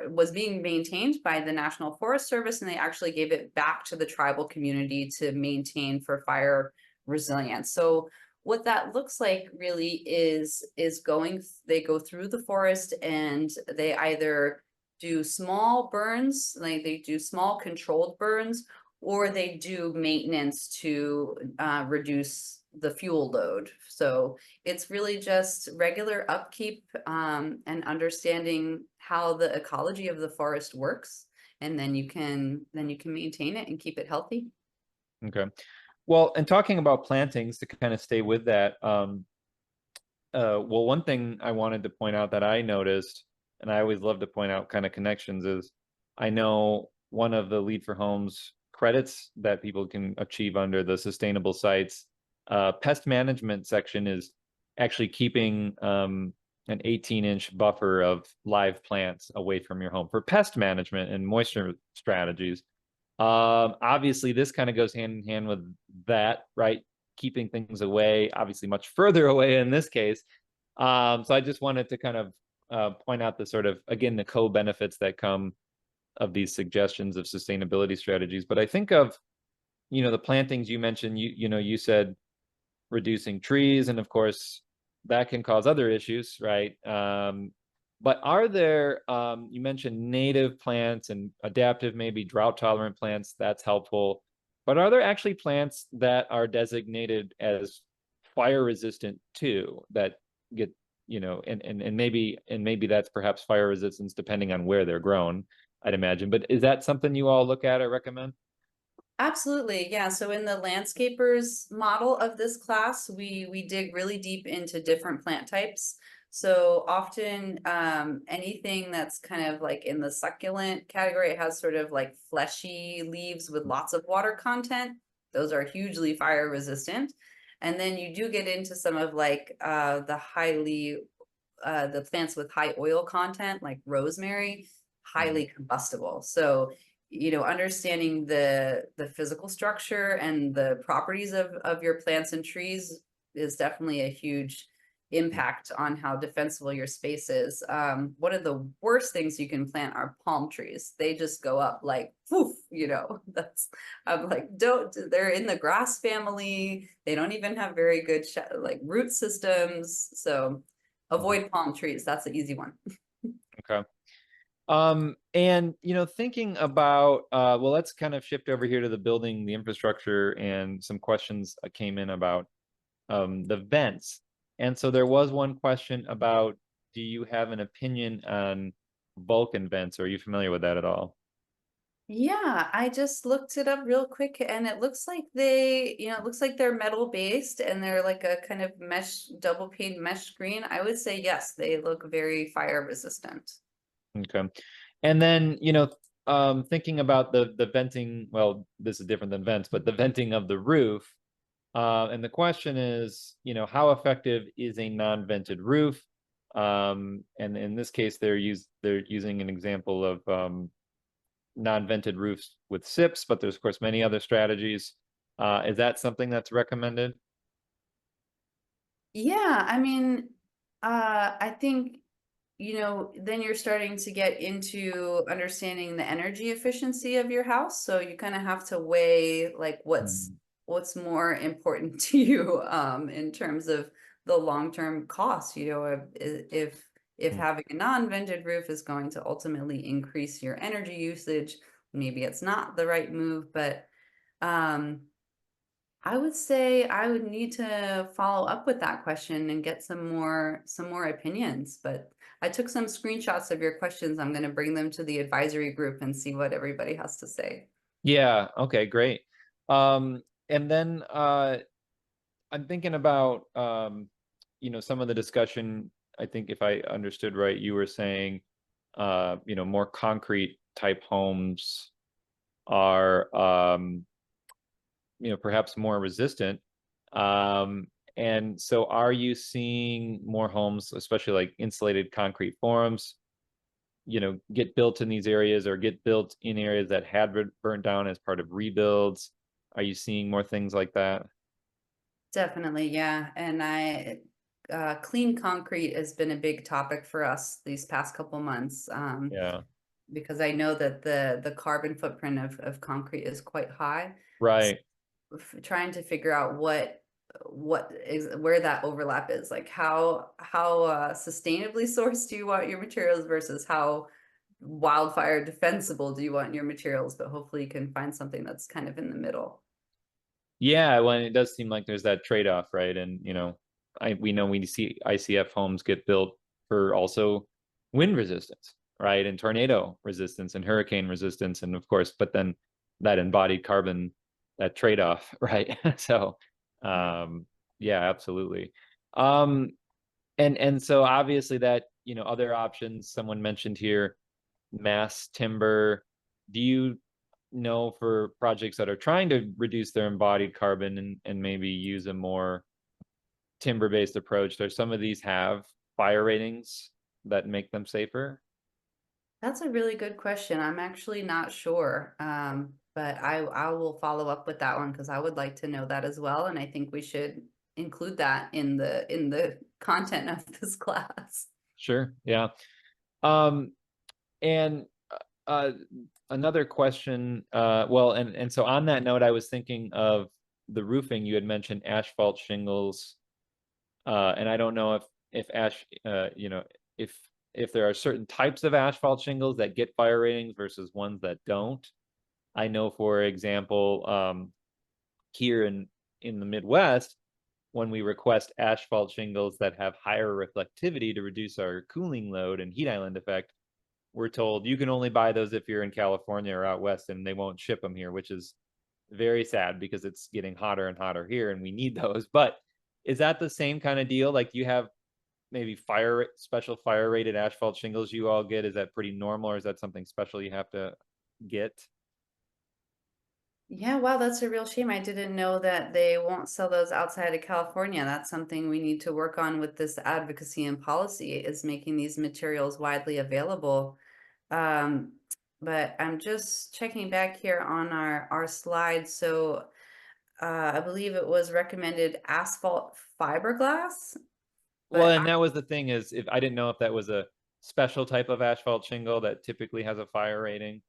was being maintained by the National Forest Service, and they actually gave it back to the tribal community to maintain for fire resilience. So what that looks like really is they go through the forest and they either do small burns, like they do small controlled burns, or they do maintenance to reduce the fuel load. So it's really just regular upkeep and understanding how the ecology of the forest works, and then you can maintain it and keep it healthy. Okay. Well, and talking about plantings to kind of stay with that, well, one thing I wanted to point out that I noticed, and I always love to point out kind of connections, is I know one of the Lead for Homes credits that people can achieve under the sustainable sites pest management section is actually keeping an 18-inch buffer of live plants away from your home for pest management and moisture strategies. Obviously, this kind of goes hand in hand with that, right? Keeping things away, obviously much further away in this case. So I just wanted to kind of point out the sort of, again, the co-benefits that come of these suggestions of sustainability strategies. But I think of, the plantings you mentioned, you said reducing trees, and of course that can cause other issues, right? But are there, you mentioned native plants and adaptive, maybe drought tolerant plants, that's helpful. But are there actually plants that are designated as fire resistant too, that get, and maybe that's perhaps fire resistance depending on where they're grown, I'd imagine. But is that something you all look at or recommend? Absolutely, yeah. So in the landscapers model of this class, we dig really deep into different plant types. So often, anything that's kind of like in the succulent category, it has sort of like fleshy leaves with lots of water content. Those are hugely fire resistant. And then you do get into some of like the plants with high oil content, like rosemary, highly combustible. So understanding the physical structure and the properties of your plants and trees is definitely a huge impact on how defensible your space is. One of the worst things you can plant are palm trees. They just go up like poof, that's I'm like, don't, they're in the grass family. They don't even have very good like root systems. So Mhm. avoid palm trees. That's the easy one. Okay. And thinking about well, let's kind of shift over here to the building, the infrastructure, and some questions came in about the vents. And so there was one question about, do you have an opinion on Vulcan vents? Are you familiar with that at all? Yeah, I just looked it up real quick and it looks like it looks like they're metal based and they're like a kind of mesh, double pane mesh screen. I would say yes, they look very fire resistant. Okay. And then, thinking about the venting, well, this is different than vents, but the venting of the roof. And the question is, how effective is a non-vented roof? And in this case, they're using an example of non-vented roofs with SIPs, but there's of course many other strategies. Is that something that's recommended? Yeah, I mean, I think, then you're starting to get into understanding the energy efficiency of your house. So you kind of have to weigh like Mm. what's more important to you in terms of the long-term cost, if Mm. having a non-vented roof is going to ultimately increase your energy usage, maybe it's not the right move, but um I would say I would need to follow up with that question and get some more opinions, but I took some screenshots of your questions. I'm going to bring them to the advisory group and see what everybody has to say. Yeah, okay, great. And then I'm thinking about some of the discussion. I think if I understood right, you were saying more concrete type homes are perhaps more resistant. And so are you seeing more homes, especially like insulated concrete forms, get built in these areas or get built in areas that had burnt down as part of rebuilds? Are you seeing more things like that? Definitely, yeah. And clean concrete has been a big topic for us these past couple months, Yeah, because I know that the carbon footprint of concrete is quite high. right. Trying to figure out what is where that overlap is, like how sustainably sourced do you want your materials versus how wildfire defensible do you want your materials, but hopefully you can find something that's kind of in the middle. Yeah, well, it does seem like there's that trade-off, right? And we know we see ICF homes get built for also wind resistance, right? And tornado resistance and hurricane resistance, and of course, but then that embodied carbon, that trade-off, right? So, yeah, absolutely. Um, and so obviously that, other options someone mentioned here, mass timber. Do you know for projects that are trying to reduce their embodied carbon and maybe use a more timber-based approach, does some of these have fire ratings that make them safer? That's a really good question. I'm actually not sure, but I will follow up with that one because I would like to know that as well, and I think we should include that in the content of this class. Sure. Yeah. Um, and uh, another question, well, and so on that note, I was thinking of the roofing. You had mentioned asphalt shingles, and I don't know if ash, if if there are certain types of asphalt shingles that get fire ratings versus ones that don't. I know, for example, here in the Midwest, when we request asphalt shingles that have higher reflectivity to reduce our cooling load and heat island effect, we're told you can only buy those if you're in California or out west, and they won't ship them here, which is very sad because it's getting hotter and hotter here, and we need those. But is that the same kind of deal? Like, you have maybe special fire rated asphalt shingles you all get? Is that pretty normal, or is that something special you have to get? Yeah, wow, that's a real shame. I didn't know that they won't sell those outside of California. That's something we need to work on with this advocacy and policy is making these materials widely available. Um, but I'm just checking back here on our slide. So I believe it was recommended asphalt fiberglass, Well, but and that was the thing, is if I didn't know if that was a special type of asphalt shingle that typically has a fire rating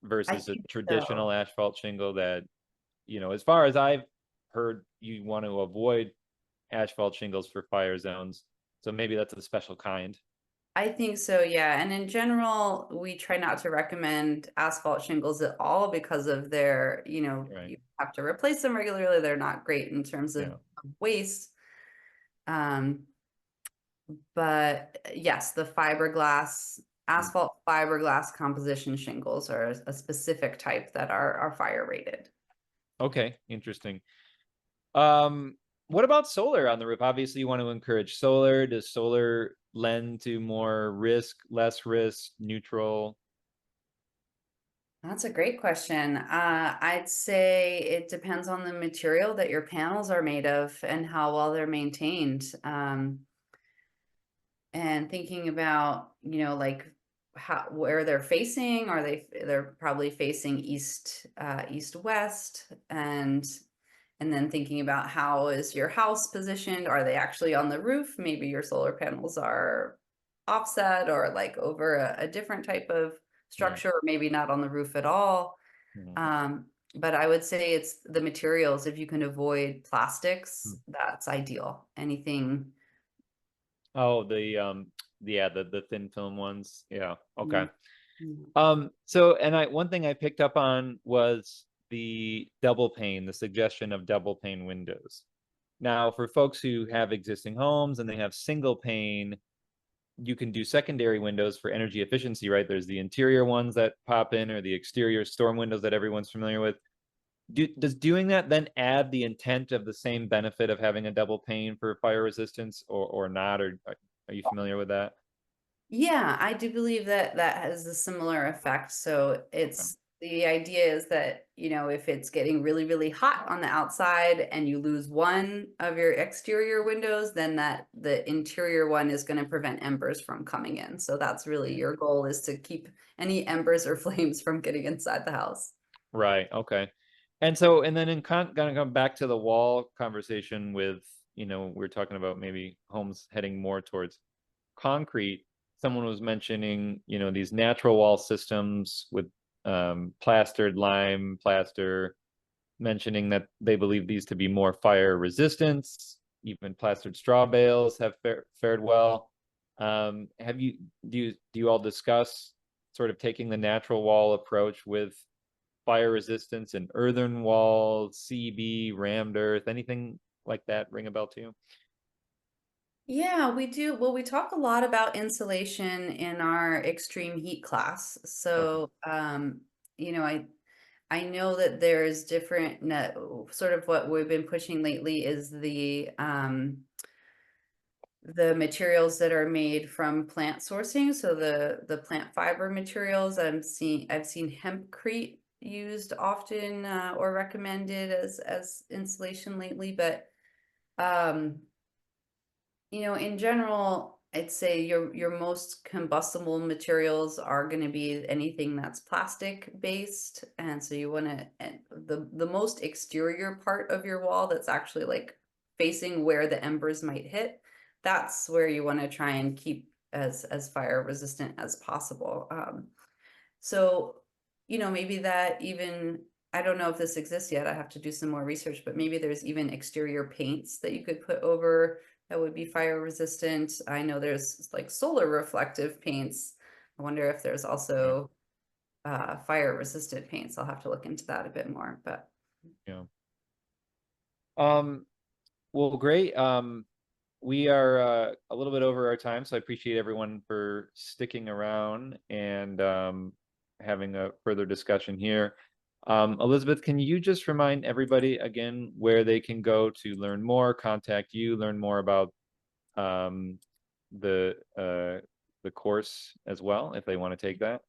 I versus a think so. traditional asphalt shingle that, as far as I've heard, you want to avoid asphalt shingles for fire zones. So maybe that's a special kind. I think so, yeah. And in general, we try not to recommend asphalt shingles at all because of their, Right. you have to replace them regularly. They're not great in terms of Yeah. waste. Um, but yes, the fiberglass asphalt fiberglass composition shingles are a specific type that are fire rated. Okay, interesting. What about solar on the roof? Obviously, you want to encourage solar. Does solar lend to more risk, less risk, neutral? That's a great question. I'd say it depends on the material that your panels are made of and how well they're maintained. And thinking about, like where they're facing, they're probably facing east west, and then thinking about how is your house positioned? Are they actually on the roof? Maybe your solar panels are offset or like over a different type of Yeah. structure, or maybe not on the roof at all. Mhm. But I would say it's the materials. If you can avoid plastics, Mm. that's ideal. Anything. Oh, the thin film ones. Yeah. Okay. Mm, mm. So and one thing I picked up on was the double pane, the suggestion of double pane windows. Now, for folks who have existing homes and they have single pane, you can do secondary windows for energy efficiency, right? There's the interior ones that pop in, or the exterior storm windows that everyone's familiar with. Does doing that then add the intent of the same benefit of having a double pane for fire resistance, or not? Or are you familiar with that? Yeah, I do believe that that has a similar effect. So Okay. it's the idea is that, if it's getting really, really hot on the outside and you lose one of your exterior windows, then that the interior one is going to prevent embers from coming in. So that's really your goal, is to keep any embers or flames from getting inside the house. Right. Okay. And so, and then gonna come back to the wall conversation with, we're talking about maybe homes heading more towards concrete. Someone was mentioning, these natural wall systems with plastered lime plaster, mentioning that they believe these to be more fire resistant. Even plastered straw bales have fared well. Have you do you all discuss sort of taking the natural wall approach with fire resistance and earthen walls, CB, rammed earth, anything like that ring a bell to you? Yeah, we do. Well, we talk a lot about insulation in our extreme heat class. Okay. So, I know that there's different sort of what we've been pushing lately is the materials that are made from plant sourcing. So the plant fiber materials, I've seen hempcrete used often, or recommended as insulation lately, but um in general, I'd say your most combustible materials are going to be anything that's plastic based, and so you want to, the most exterior part of your wall that's actually like facing where the embers might hit. That's where you want to try and keep as fire resistant as possible. So, maybe that even, I don't know if this exists yet. I have to do some more research, but maybe there's even exterior paints that you could put over that would be fire resistant. I know there's like solar reflective paints. I wonder if there's Right. also fire resistant paints. I'll have to look into that a bit more, but Yeah. Um, well, great. We are a little bit over our time, so I appreciate everyone for sticking around and having a further discussion here. Elizabeth, can you just remind everybody again where they can go to learn more, contact you, learn more about um, the uh, the course as well, if they want to take that?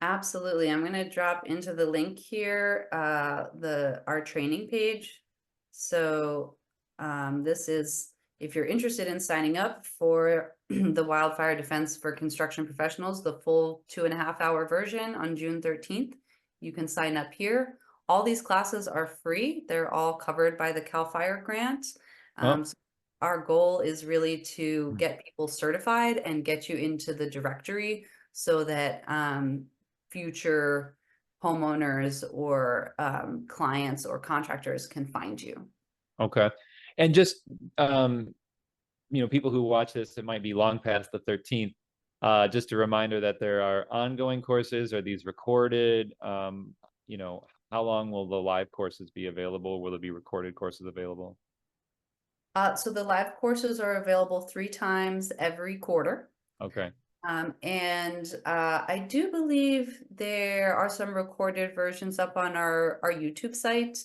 absolutely. I'm going to drop into the link here, our training page. So this is, if you're interested in signing up for the Wildfire Defense for Construction Professionals, the full 2.5 hour version on June 13th, you can sign up here. All these classes are free. They're all covered by the CAL FIRE grant. Oh, So our goal is really to get people certified and get you into the directory so that future homeowners or clients or contractors can find you. okay. And just people who watch this, it might be long past the 13th. Just a reminder that there are ongoing courses. Are these recorded? How long will the live courses be available? Will there be recorded courses available? So the live courses are available 3 times every quarter. Okay. I do believe there are some recorded versions up on our YouTube site.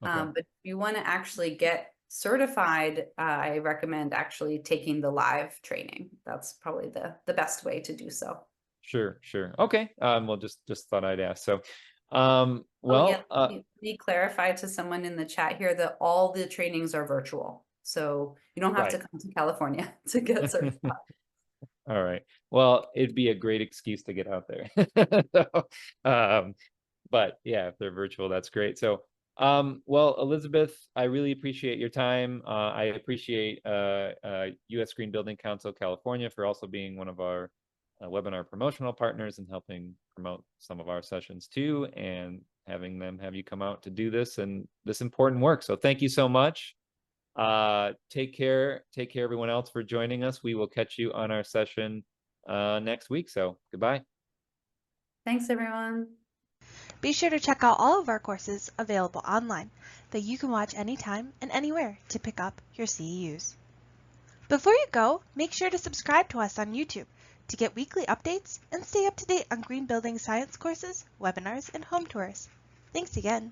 Okay. But if you want to actually get certified, I recommend actually taking the live training. That's probably the best way to do so. Sure, sure. Okay. Well, just thought I'd ask. So, Oh yeah, well, let me clarify to someone in the chat here that all the trainings are virtual. So you don't have to right. come to California to get certified. All right. Well, it'd be a great excuse to get out there. So, but yeah, if they're virtual, that's great. So, well, Elizabeth, I really appreciate your time. I appreciate U.S. Green Building Council California for also being one of our webinar promotional partners and helping promote some of our sessions too, and having them have you come out to do this and this important work. So thank you so much. Take care everyone else for joining us. We will catch you on our session next week. So goodbye. Thanks, everyone. Be sure to check out all of our courses available online that you can watch anytime and anywhere to pick up your CEUs. Before you go, make sure to subscribe to us on YouTube to get weekly updates and stay up to date on green building science courses, webinars, and home tours. Thanks again.